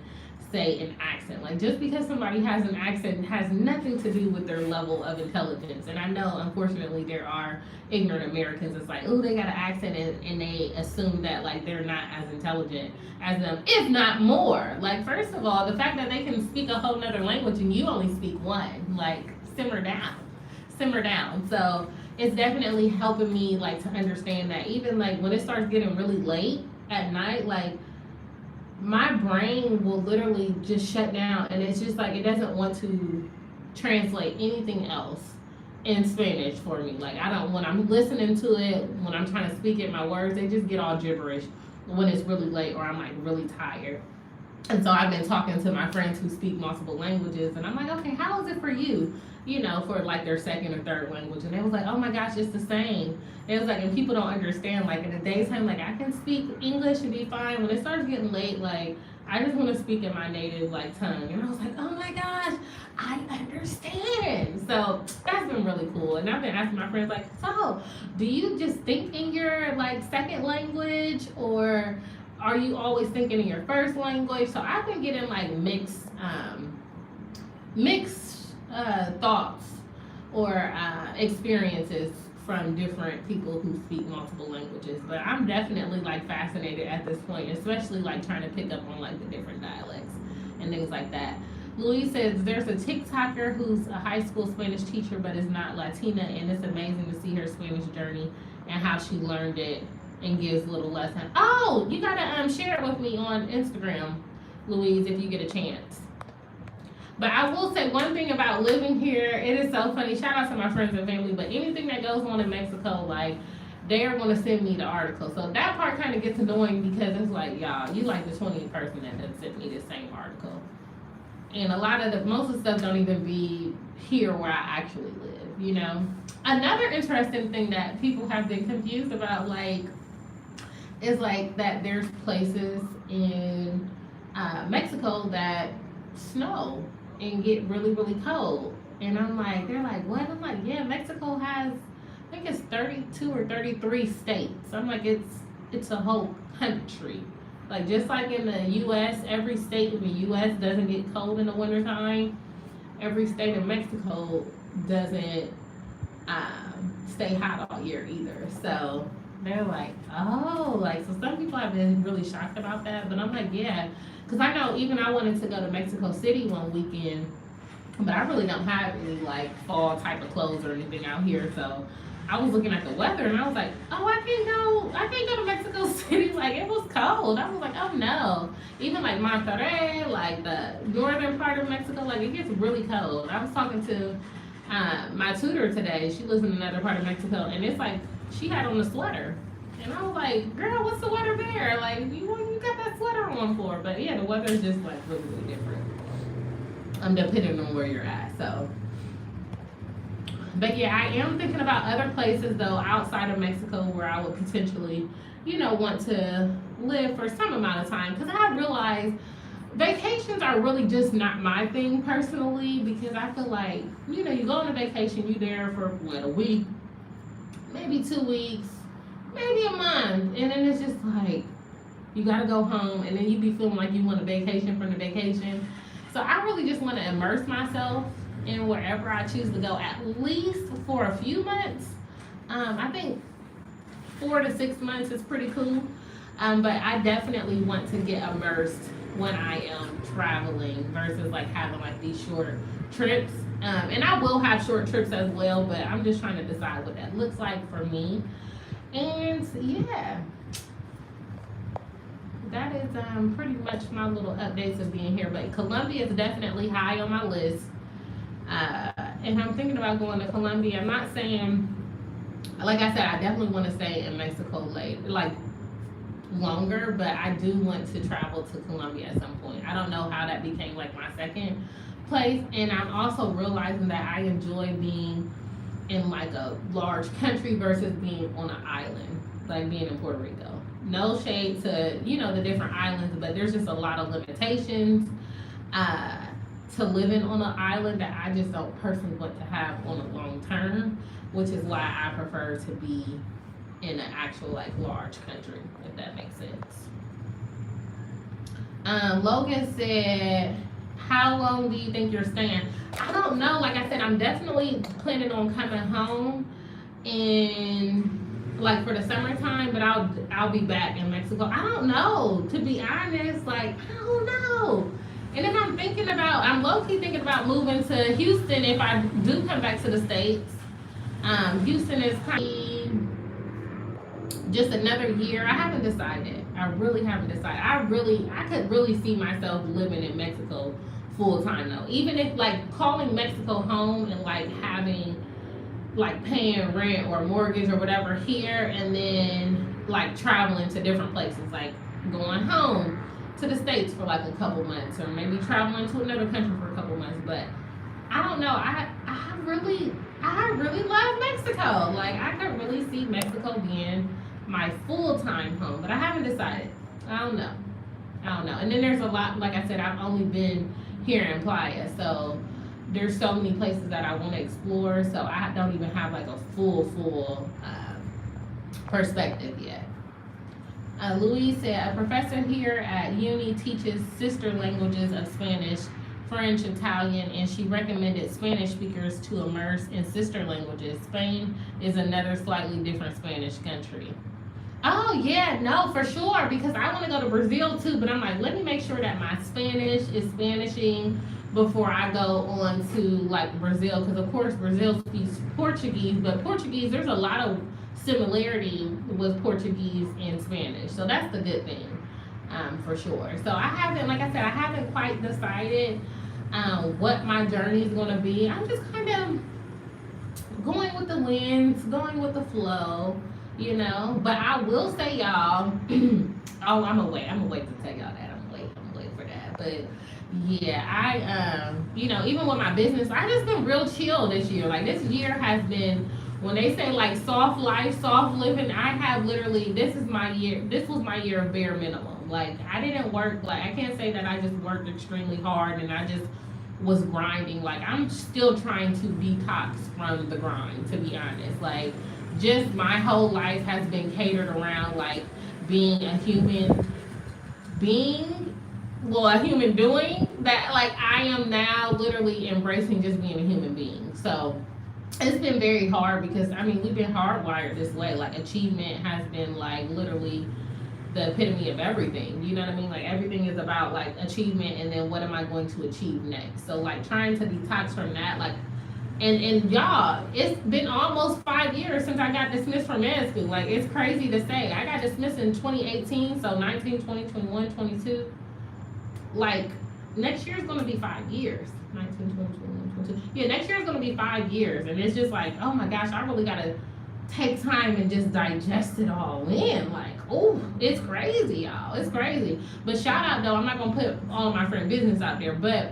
say, an accent. Like just because somebody has an accent has nothing to do with their level of intelligence. And I know unfortunately there are ignorant Americans that's like, oh, they got an accent, and they assume that like they're not as intelligent as them, if not more. Like first of all, the fact that they can speak a whole nother language and you only speak one, like simmer down. So it's definitely helping me like to understand that even like when it starts getting really late at night, like my brain will literally just shut down, and it's just like it doesn't want to translate anything else in Spanish for me. Like, I don't, when I'm listening to it, when I'm trying to speak it, my words, they just get all gibberish when it's really late or I'm like really tired. And so I've been talking to my friends who speak multiple languages, and I'm like, okay, how is it for you? You know, for like their second or third language. And they was like, oh my gosh, it's the same. It was like, and people don't understand, like in the daytime, like I can speak English and be fine. When it starts getting late, like I just want to speak in my native like tongue. And I was like, oh my gosh, I understand. So that's been really cool. And I've been asking my friends like, so do you just think in your like second language, or are you always thinking in your first language? So I've been getting like mixed thoughts or experiences from different people who speak multiple languages. But I'm definitely like fascinated at this point, especially like trying to pick up on like the different dialects and things like that. Louise says there's a TikToker who's a high school Spanish teacher but is not Latina, and it's amazing to see her Spanish journey and how she learned it and gives little lessons. Oh, you gotta share it with me on Instagram, Louise, if you get a chance. But I will say one thing about living here, it is so funny. Shout out to my friends and family, but anything that goes on in Mexico, like, they are going to send me the article. So that part kind of gets annoying because it's like, y'all, you like the 20th person that done sent me the same article. And a lot of most of the stuff don't even be here where I actually live, you know? Another interesting thing that people have been confused about, like, is like that there's places in Mexico that snow and get really, really cold. And I'm like, they're like, what? I'm like, yeah, Mexico has, I think it's 32 or 33 states. I'm like, it's a whole country. Like, just like in the U.S., every state in the U.S. doesn't get cold in the wintertime. Every state in Mexico doesn't stay hot all year either. So they're like, oh, like, so some people have been really shocked about that. But I'm like, yeah. Because I know even I wanted to go to Mexico City one weekend, but I really don't have any like fall type of clothes or anything out here. So I was looking at the weather and I was like, oh, I can't go to Mexico City. Like, it was cold. I was like, oh no. Even like Monterrey, like the northern part of Mexico, like it gets really cold. I was talking to my tutor today. She lives in another part of Mexico, and it's like she had on a sweater. And I was like, girl, what's the weather there? Like, you got that sweater on for? But yeah, the weather's just like really, really different. Depending on where you're at, so. But yeah, I am thinking about other places though outside of Mexico where I would potentially, want to live for some amount of time. Because I realized vacations are really just not my thing personally, because I feel like, you go on a vacation, you there for a week, maybe 2 weeks, maybe a month, and then it's just like you gotta go home, and then you be feeling like you want a vacation from the vacation. So I really just want to immerse myself in wherever I choose to go, at least for a few months. I think 4 to 6 months is pretty cool, but I definitely want to get immersed when I am traveling versus like having like these short trips. And I will have short trips as well, but I'm just trying to decide what that looks like for me. And yeah, that is pretty much my little updates of being here. But Colombia is definitely high on my list. And I'm thinking about going to Colombia. I'm not saying, like I said, I definitely want to stay in Mexico longer, but I do want to travel to Colombia at some point. I don't know how that became like my second place. And I'm also realizing that I enjoy being in like a large country versus being on an island, like being in Puerto Rico. No shade to, the different islands, but there's just a lot of limitations to living on an island that I just don't personally want to have on a long term, which is why I prefer to be in an actual like large country, if that makes sense. Logan said, how long do you think you're staying? I don't know. Like I said, I'm definitely planning on coming home like for the summertime, but I'll be back in Mexico. I don't know, to be honest. Like, I don't know. And if I'm low-key thinking about moving to Houston if I do come back to the States. Houston is kind of just another year. I haven't decided. I really haven't decided. I could really see myself living in Mexico full time though. Even if like calling Mexico home and like having like paying rent or mortgage or whatever here, and then like traveling to different places, like going home to the States for like a couple months, or maybe traveling to another country for a couple months. But I don't know. I really love Mexico. Like I could really see Mexico being my full time home, but I haven't decided. I don't know. And then there's a lot. Like I said, I've only been here in Playa, so there's so many places that I want to explore. So I don't even have like a full perspective yet. Louise said, a professor here at uni teaches sister languages of Spanish, French, Italian, and she recommended Spanish speakers to immerse in sister languages. Spain is another slightly different Spanish country. Oh yeah, no, for sure, because I want to go to Brazil too, but I'm like, let me make sure that my Spanish is Spanishing before I go on to like Brazil, because of course Brazil speaks Portuguese, but Portuguese, there's a lot of similarity with Portuguese and Spanish, so that's the good thing, for sure. So I haven't, like I said, I haven't quite decided what my journey is going to be. I'm just kind of going with the winds, going with the flow, you know. But I will say, y'all, oh, I'm gonna wait to tell y'all that. I'm gonna wait for that. But yeah, I you know, even with my business, I just been real chill this year. Like this year has been, when they say like soft life, soft living, I have literally, this was my year of bare minimum. Like I didn't work, like I can't say that I just worked extremely hard and I just was grinding. Like I'm still trying to detox from the grind, to be honest. Like just my whole life has been catered around like being a human being, well, a human doing, that like I am now literally embracing just being a human being. So it's been very hard because I mean we've been hardwired this way. Like achievement has been like literally the epitome of everything. You know what I mean? Like everything is about like achievement and then what am I going to achieve next? So like trying to detox from that, like and y'all, it's been almost 5 years since I got dismissed from med school. Like it's crazy to say. I got dismissed in 2018, so 19, 20, 21, 22. Like next year is gonna be 5 years. 19, 20, 21, 22. Yeah, next year is gonna be 5 years. And it's just like, oh my gosh, I really gotta take time and just digest it all in. Like, oh, it's crazy, y'all. It's crazy. But shout out though, I'm not gonna put all of my friend business out there, but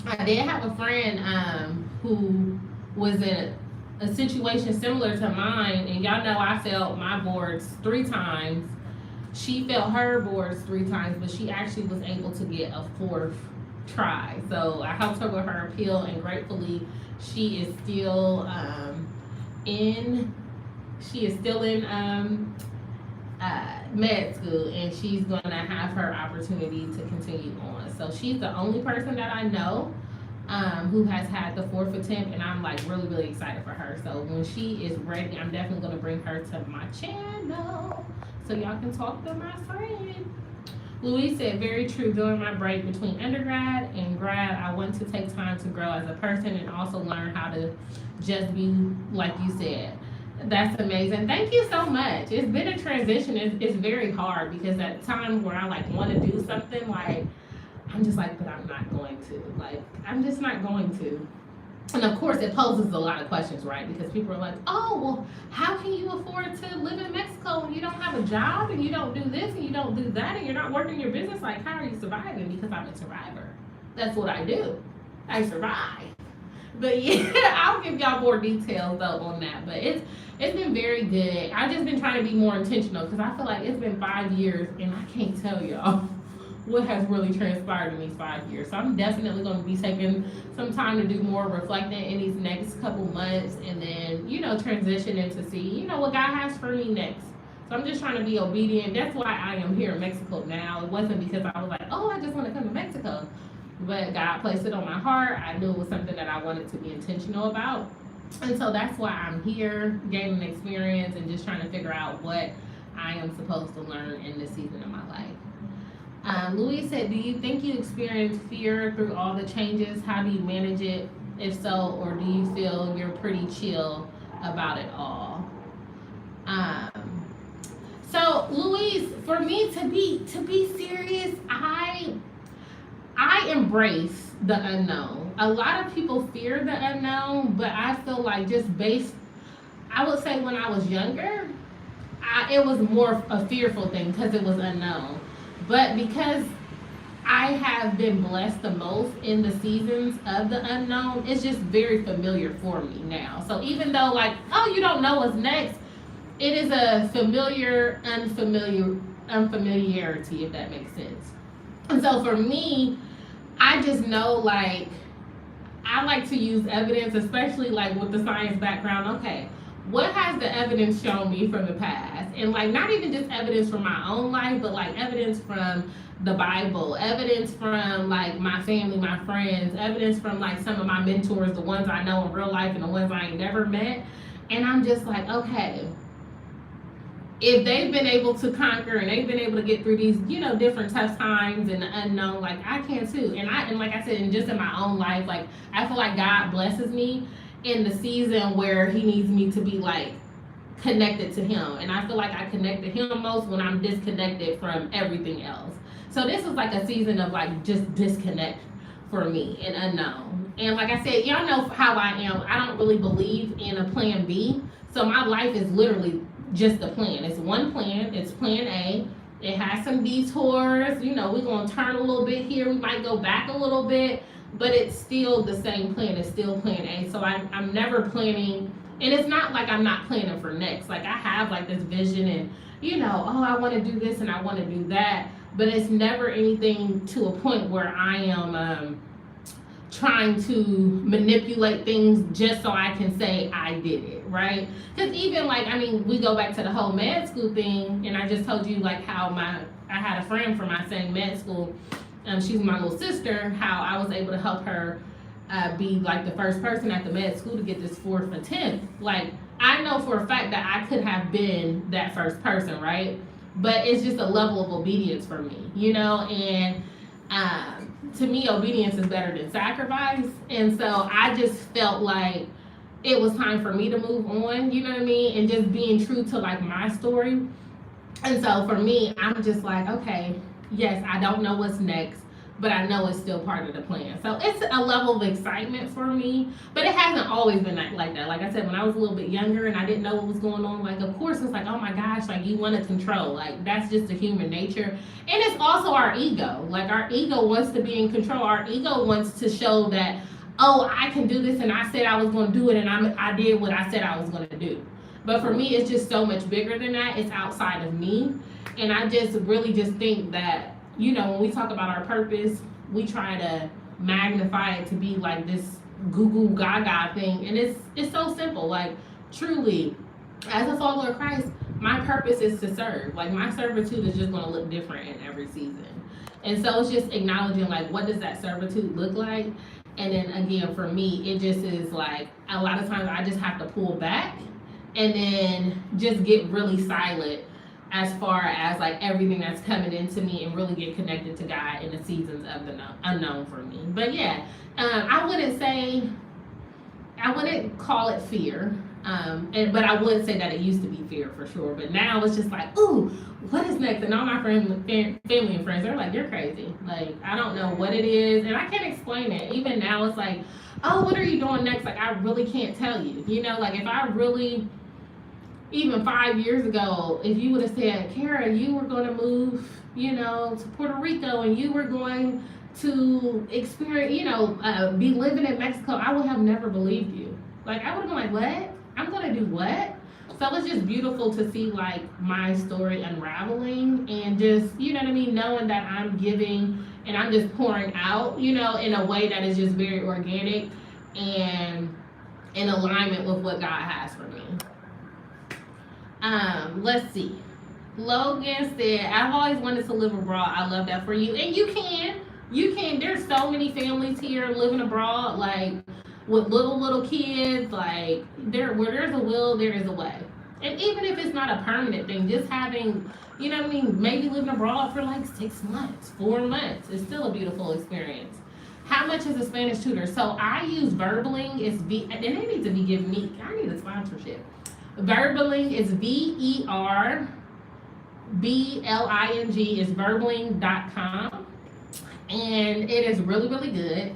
I did have a friend who was in a situation similar to mine, and y'all know I failed my boards 3 times. She failed her boards 3 times, but she actually was able to get a 4th try. So I helped her with her appeal, and gratefully she is still in med school, and she's gonna have her opportunity to continue on. So she's the only person that I know who has had the 4th attempt, and I'm like really, really excited for her. So when she is ready, I'm definitely gonna bring her to my channel so y'all can talk to my friend. Louise said, very true. During my break between undergrad and grad, I want to take time to grow as a person and also learn how to just be like you said. That's amazing. Thank you so much. It's been a transition. It's very hard because at times where I like want to do something, like I'm just like, but I'm not going to. Like I'm just not going to. And of course, it poses a lot of questions, right? Because people are like, oh, well, how can you afford to live in Mexico when you don't have a job and you don't do this and you don't do that and you're not working your business? Like, how are you surviving? Because I'm a survivor. That's what I do. I survive. But yeah, I'll give y'all more details though on that. But it's been very good. I've just been trying to be more intentional because I feel like it's been 5 years and I can't tell y'all what has really transpired in these 5 years. So I'm definitely going to be taking some time to do more reflecting in these next couple months and then, you know, transition into see, you know, what God has for me next. So I'm just trying to be obedient. That's why I am here in Mexico now. It wasn't because I was like, oh, I just want to come to Mexico. But God placed it on my heart. I knew it was something that I wanted to be intentional about. And so that's why I'm here, gaining experience and just trying to figure out what I am supposed to learn in this season of my life. Louise said, do you think you experienced fear through all the changes? How do you manage it? If so, or do you feel you're pretty chill about it all? So Louise, for me to be serious, I embrace the unknown. A lot of people fear the unknown, but I feel like just based, I would say when I was younger, it was more a fearful thing because it was unknown. But because I have been blessed the most in the seasons of the unknown, it's just very familiar for me now. So even though like, oh, you don't know what's next, it is a unfamiliarity, if that makes sense. And so for me, I just know like I like to use evidence, especially like with the science background. Okay, what has the evidence shown me from the past? And like not even just evidence from my own life, but like evidence from the Bible, evidence from like my family, my friends, evidence from like some of my mentors, the ones I know in real life and the ones I ain't never met. And I'm just like, okay, if they've been able to conquer and they've been able to get through these, different tough times and the unknown, like I can too. And like I said, and just in my own life, like I feel like God blesses me in the season where He needs me to be like connected to Him. And I feel like I connect to Him most when I'm disconnected from everything else. So this is like a season of like just disconnect for me and unknown. And like I said, y'all know how I am. I don't really believe in a plan B. So my life is literally just a plan. It's one plan. It's plan A. It has some detours. We're going to turn a little bit here. We might go back a little bit, but it's still the same plan. It's still plan A. So I'm never planning, and it's not like I'm not planning for next. Like I have like this vision and, I want to do this and I want to do that, but it's never anything to a point where I am trying to manipulate things just so I can say I did it, right? Because even like, we go back to the whole med school thing, and I just told you like how I had a friend from my same med school, she's my little sister, how I was able to help her be like the first person at the med school to get this 4th attempt. Like, I know for a fact that I could have been that first person, right? But it's just a level of obedience for me, and to me, obedience is better than sacrifice. And so I just felt like it was time for me to move on, you know what I mean? And just being true to like my story. And so for me, I'm just like, okay, yes, I don't know what's next, but I know it's still part of the plan. So it's a level of excitement for me, but it hasn't always been like that. Like I said, when I was a little bit younger and I didn't know what was going on, like of course it's like, oh my gosh, like you want to control. Like that's just the human nature. And it's also our ego. Like our ego wants to be in control. Our ego wants to show that, oh, I can do this and I said I was going to do it and I did what I said I was going to do. But for me, it's just so much bigger than that. It's outside of me. And I just really just think that, when we talk about our purpose, we try to magnify it to be like this goo gaga thing. And it's so simple. Like, truly, as a follower of Christ, my purpose is to serve. Like, my servitude is just going to look different in every season. And so it's just acknowledging, like, what does that servitude look like? And then, again, for me, it just is like, a lot of times I just have to pull back and then just get really silent as far as like everything that's coming into me and really get connected to God in the seasons of the unknown for me. But yeah, I wouldn't call it fear, but I would say that it used to be fear for sure. But now it's just like, ooh, what is next? And all my family and friends, they're like, you're crazy. Like, I don't know what it is, and I can't explain it. Even now, it's like, oh, what are you doing next? Like, I really can't tell you. Like if I really, even 5 years ago, if you would have said, Kara, you were going to move, to Puerto Rico and you were going to experience, be living in Mexico, I would have never believed you. Like, I would have been like, what? I'm going to do what? So it's just beautiful to see, like, my story unraveling and just, knowing that I'm giving and I'm just pouring out, in a way that is just very organic and in alignment with what God has for me. Let's see. Logan said, I've always wanted to live abroad. I love that for you. And you can. There's so many families here living abroad, like with little kids, like where there's a will, there is a way. And even if it's not a permanent thing, just having, maybe living abroad for like 6 months, 4 months, it's still a beautiful experience. How much is a Spanish tutor? So I use Verbling. And they need to be giving me, I need a sponsorship. Verbling is VERBLING, is verbling.com, and it is really, really good.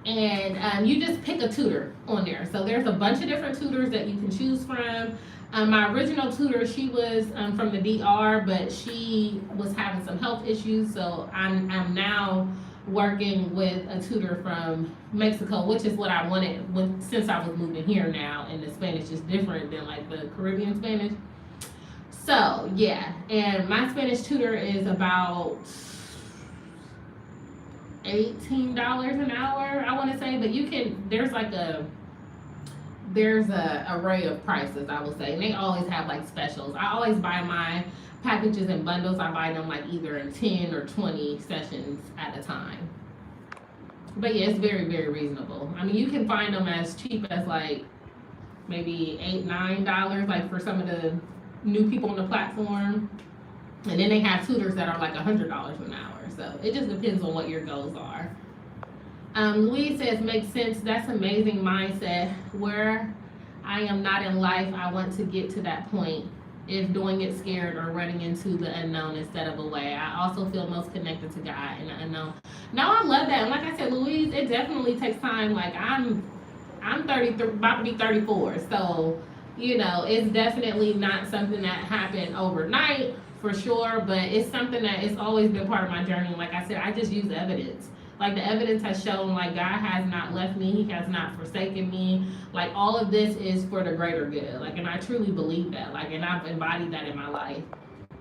and you just pick a tutor on there. So there's a bunch of different tutors that you can choose from. My original tutor, she was from the DR, but she was having some health issues, so I'm now working with a tutor from Mexico, which is what I wanted since I was moving here now, and the Spanish is different than like the Caribbean Spanish. So yeah, and my Spanish tutor is about $18 an hour, I want to say, but there's a array of prices, I will say, and they always have like specials. I always buy my packages in bundles. I buy them like either in 10 or 20 sessions at a time. But yeah, it's very, very reasonable. I mean, you can find them as cheap as like maybe $8, $9, like for some of the new people on the platform. And then they have tutors that are like $100 an hour. So it just depends on what your goals are. Louise says, makes sense. That's amazing mindset. Where I am not in life, I want to get to that point. If doing it scared or running into the unknown instead of a way. I also feel most connected to God in the unknown. No, I love that. And like I said, Louise, it definitely takes time. Like I'm 33, about to be 34. So, you know, it's definitely not something that happened overnight for sure, but it's something that it's always been part of my journey. Like I said, I just use evidence. Like the evidence has shown, like God has not left me, He has not forsaken me. Like all of this is for the greater good. Like, and I truly believe that. Like, and I've embodied that in my life.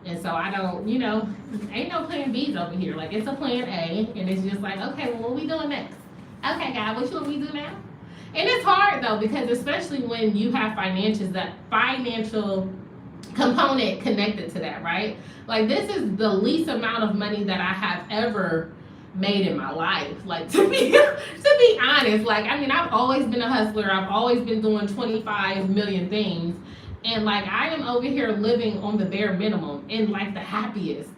And so I don't, you know, ain't no plan B's over here. Like it's a plan A, and it's just like, okay, well, what we doing next? Okay, God, what should we do now? And it's hard though, because especially when you have that financial component connected to that, right? Like this is the least amount of money that I have ever made in my life. Like to be honest, like I mean, I've always been a hustler. I've always been doing 25 million things, and like I am over here living on the bare minimum and like the happiest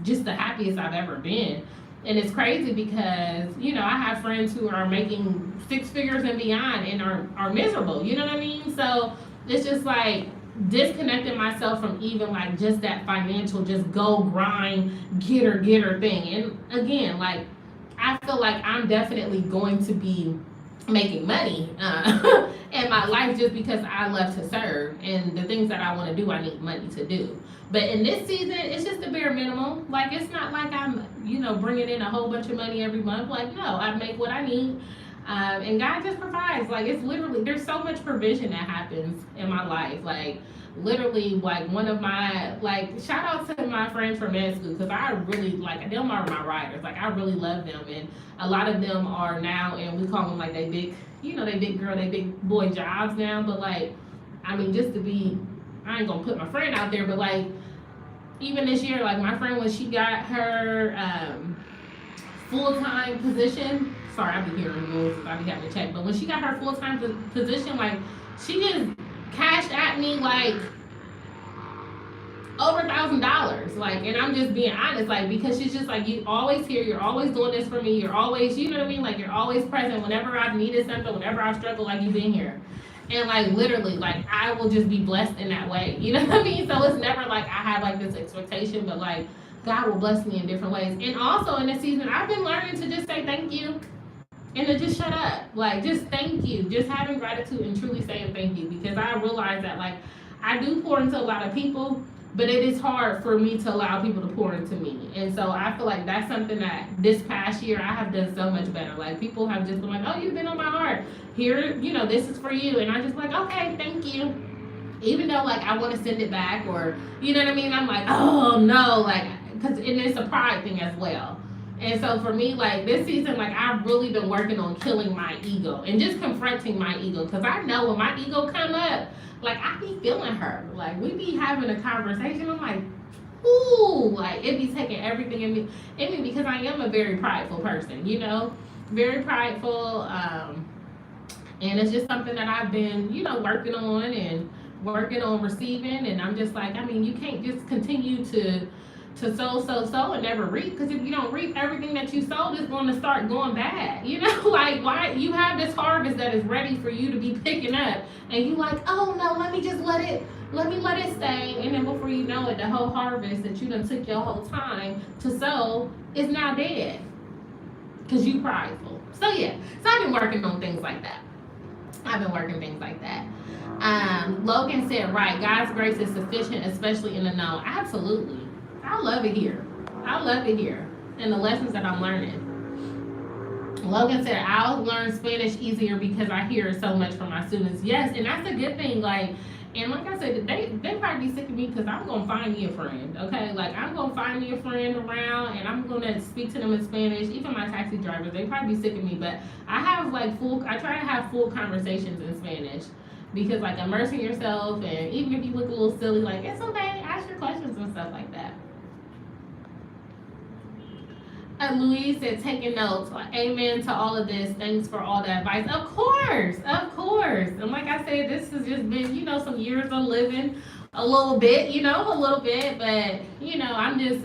just the happiest I've ever been. And it's crazy because, you know, I have friends who are making 6 figures and beyond and are miserable, you know what I mean? So it's just like disconnecting myself from even like just that financial, just go grind, get her thing. And again, like I feel like I'm definitely going to be making money in my life just because I love to serve, and the things that I want to do, I need money to do. But in this season, it's just the bare minimum. Like it's not like I'm, you know, bringing in a whole bunch of money every month. Like no, I make what I need. And God just provides. Like it's literally, there's so much provision that happens in my life. Like literally, like one of my, like shout out to my friends from med school, because I really like them are my riders. Like I really love them, and a lot of them are now, and we call them like they big, you know, they big girl, they big boy jobs now. But like, I mean, just to be, I ain't gonna put my friend out there, but like even this year, like my friend, when she got her full-time position. Sorry, I be hearing noise, I be having to check. But when she got her full-time position, like she just cashed at me like over $1,000. Like, and I'm just being honest, like because she's just like, you always here, you're always doing this for me, you're always, you know what I mean? Like you're always present whenever I've needed something, whenever I've struggled, like you've been here. And like literally, like I will just be blessed in that way. You know what I mean? So it's never like I have like this expectation, but like God will bless me in different ways. And also in this season, I've been learning to just say thank you. And to just shut up, like just thank you, just having gratitude and truly saying thank you, because I realize that like I do pour into a lot of people, but it is hard for me to allow people to pour into me. And so I feel like that's something that this past year I have done so much better. Like people have just been like, oh, you've been on my heart, here, you know, this is for you. And I just like, okay, thank you. Even though like I want to send it back, or you know what I mean, I'm like, oh no, like because it's a pride thing as well. And so for me, like this season, like I've really been working on killing my ego and just confronting my ego, because I know when my ego come up, like I be feeling her. Like we be having a conversation, I'm like, ooh, like it be taking everything in me, because I am a very prideful person, you know, very prideful. And it's just something that I've been, you know, working on receiving. And I'm just like, I mean, you can't just continue to sow and never reap, because if you don't reap, everything that you sowed is going to start going bad, you know. Like why you have this harvest that is ready for you to be picking up, and you like, oh no, let me let it stay, and then before you know it, the whole harvest that you done took your whole time to sow is now dead. because you prideful. So yeah, so I've been working on things like that. I've been working things like that. Logan said, right, God's grace is sufficient, especially in the no. Absolutely. I love it here. I love it here. And the lessons that I'm learning. Logan said, I'll learn Spanish easier because I hear it so much from my students. Yes, and that's a good thing. Like, and like I said, they probably be sick of me because I'm going to find me a friend, okay? Like, I'm going to find me a friend around, and I'm going to speak to them in Spanish. Even my taxi drivers, they probably be sick of me. But I have, like, I try to have full conversations in Spanish. Because, like, immersing yourself, and even if you look a little silly, like, it's okay, ask your questions and stuff like that. Louise said, taking notes. Amen to all of this. Thanks for all the advice. Of course, of course. And like I said, this has just been, some years of living a little bit, a little bit. But,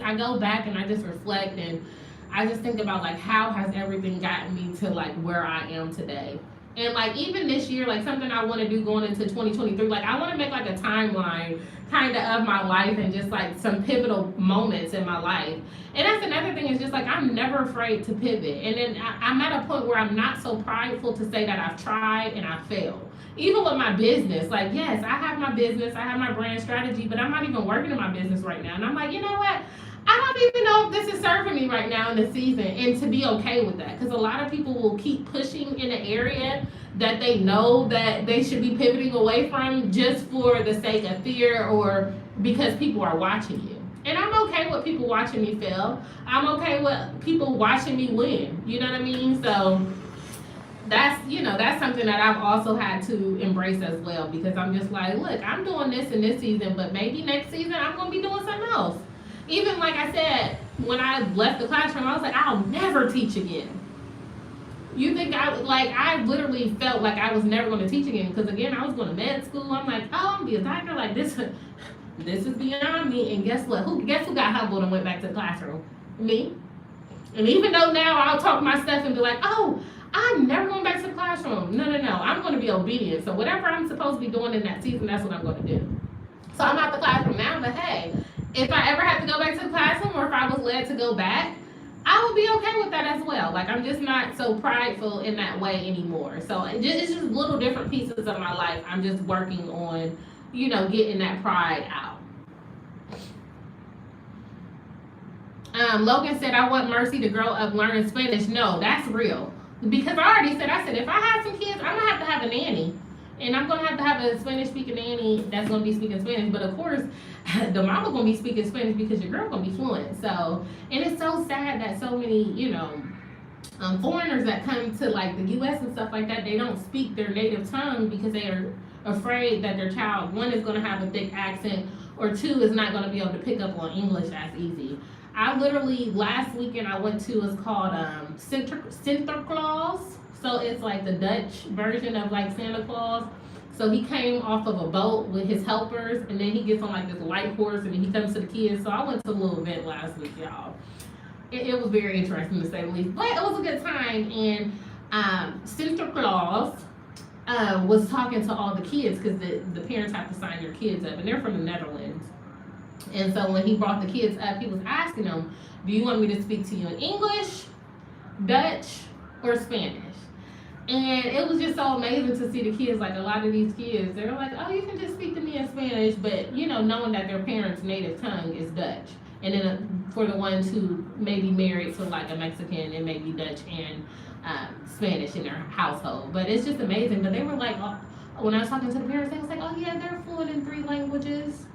I go back and I just reflect, and I just think about, like, how has everything gotten me to, like, where I am today. And, like, even this year, like, something I want to do going into 2023, like, I want to make, like, a timeline kind of my life and just, like, some pivotal moments in my life. And that's another thing, is just, like, I'm never afraid to pivot. And then I'm at a point where I'm not so prideful to say that I've tried and I've failed. Even with my business, like, yes, I have my business, I have my brand strategy, but I'm not even working in my business right now. And I'm like, you know what? I don't even know if this is serving me right now in the season, and to be okay with that, because a lot of people will keep pushing in an area that they know that they should be pivoting away from just for the sake of fear or because people are watching you. And I'm okay with people watching me fail. I'm okay with people watching me win. You know what I mean? So that's something that I've also had to embrace as well, because I'm just like, look, I'm doing this in this season, but maybe next season I'm going to be doing something else. Even like I said, when I left the classroom, I was like, I'll never teach again. You think I literally felt like I was never going to teach again, because again, I was going to med school. I'm like, oh, I'm going to be a doctor. Like, this is beyond me. And guess what? Guess who got humbled and went back to the classroom? Me. And even though now I'll talk my stuff and be like, oh, I'm never going back to the classroom. No. I'm going to be obedient. So whatever I'm supposed to be doing in that season, that's what I'm going to do. So I'm out the classroom now, but hey, if I ever have to go back to the classroom, or if I was led to go back, I would be okay with that as well. Like, I'm just not so prideful in that way anymore. So it's just little different pieces of my life. I'm just working on, getting that pride out. Logan said, I want Mercy to grow up learning Spanish. No, that's real. Because I said, if I have some kids, I'm going to have a nanny. And I'm going to have a Spanish-speaking nanny that's going to be speaking Spanish. But, of course, the mama going to be speaking Spanish because your girl going to be fluent. So, and it's so sad that so many, foreigners that come to, like, the U.S. and stuff like that, they don't speak their native tongue because they are afraid that their child, one, is going to have a thick accent, or two, is not going to be able to pick up on English as easy. I literally, last weekend I went to, it's called Sinterklaas. So it's like the Dutch version of like Santa Claus. So he came off of a boat with his helpers, and then he gets on like this white horse, and then he comes to the kids. So I went to a little event last week, y'all. It was very interesting to say the least, but it was a good time. And Sinterklaas was talking to all the kids, because the parents have to sign their kids up, and they're from the Netherlands. And so when he brought the kids up, he was asking them, do you want me to speak to you in English, Dutch, or Spanish? And it was just so amazing to see the kids, like a lot of these kids, they're like, oh, you can just speak to me in Spanish, but, knowing that their parents' native tongue is Dutch. And then for the ones who may be married to like a Mexican, and maybe Dutch and Spanish in their household. But it's just amazing. But they were like, when I was talking to the parents, they was like, oh yeah, they're fluent in 3 languages,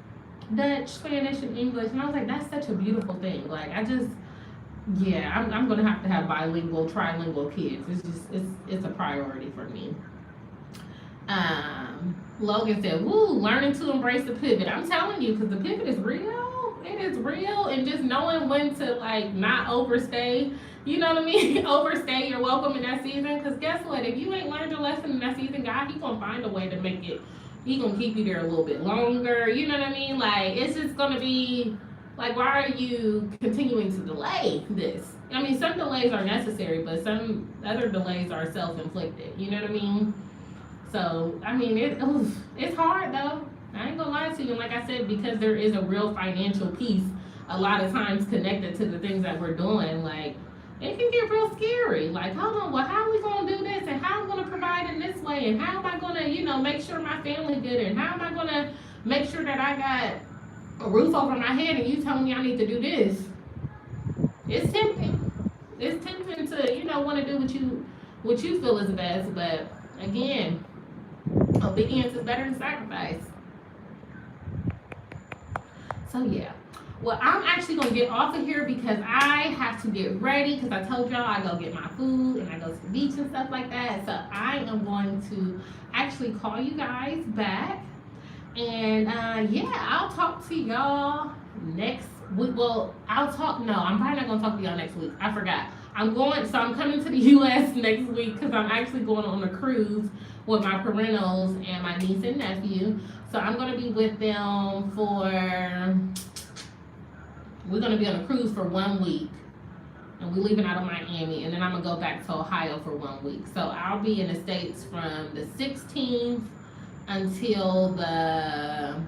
Dutch, Spanish, and English. And I was like, that's such a beautiful thing. Like, I'm gonna have to have bilingual, trilingual kids. It's a priority for me. Logan said, woo, learning to embrace the pivot. I'm telling you, because the pivot is real. It is real. And just knowing when to like not overstay, you know what I mean? Overstay your welcome in that season. Because guess what? If you ain't learned your lesson in that season, God, He gonna find a way to make it. He gonna keep you there a little bit longer. You know what I mean? Like, it's just gonna be like, why are you continuing to delay this? I mean, some delays are necessary, but some other delays are self-inflicted. You know what I mean? So, I mean, it's hard, though. I ain't gonna lie to you. And like I said, because there is a real financial piece a lot of times connected to the things that we're doing, like, it can get real scary. Like, hold on, well, how are we gonna do this, and how am I gonna provide in this way, and how am I gonna, make sure my family good, and how am I gonna make sure that I got a roof over my head, and you telling me I need to do this? It's tempting. It's tempting to, want to do what you feel is best, but again, obedience is better than sacrifice. So yeah. Well, I'm actually gonna get off of here because I have to get ready, because I told y'all I go get my food and I go to the beach and stuff like that. So I am going to actually call you guys back, and I'll talk to y'all next week. Well, I'm probably not gonna talk to y'all next week. I forgot. I'm coming to the U.S. next week because I'm actually going on a cruise with my parentals and my niece and nephew. So I'm gonna be with them we're going to be on a cruise for 1 week, and we're leaving out of Miami, and then I'm going to go back to Ohio for 1 week. So I'll be in the States from the 16th until the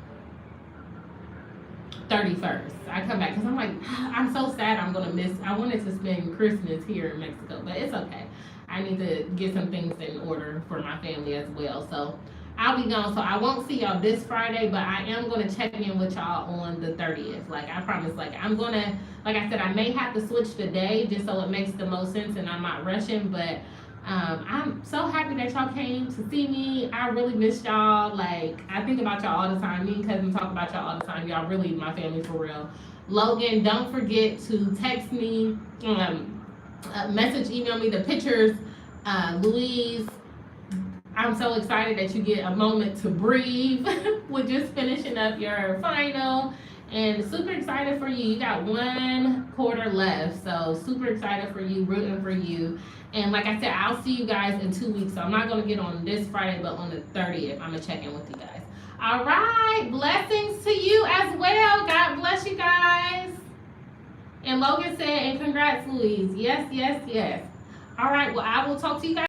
31st. I come back because I'm like, I'm so sad I'm going to miss. I wanted to spend Christmas here in Mexico, but it's okay. I need to get some things in order for my family as well. So I'll be gone, so I won't see y'all this Friday, but I am going to check in with y'all on the 30th. Like, I promise, I'm going to, like I said, I may have to switch the day just so it makes the most sense and I'm not rushing, but I'm so happy that y'all came to see me. I really miss y'all. Like, I think about y'all all the time. Me and cousin talk about y'all all the time. Y'all really my family for real. Logan, don't forget to text me, email me the pictures. Louise, I'm so excited that you get a moment to breathe with just finishing up your final, and super excited for you. You got 1 quarter left, so super excited for you, rooting for you. And like I said, I'll see you guys in 2 weeks. So I'm not going to get on this Friday, but on the 30th, I'm going to check in with you guys. All right, blessings to you as well. God bless you guys. And Logan said, and congrats, Louise. Yes, yes, yes. All right, well, I will talk to you guys.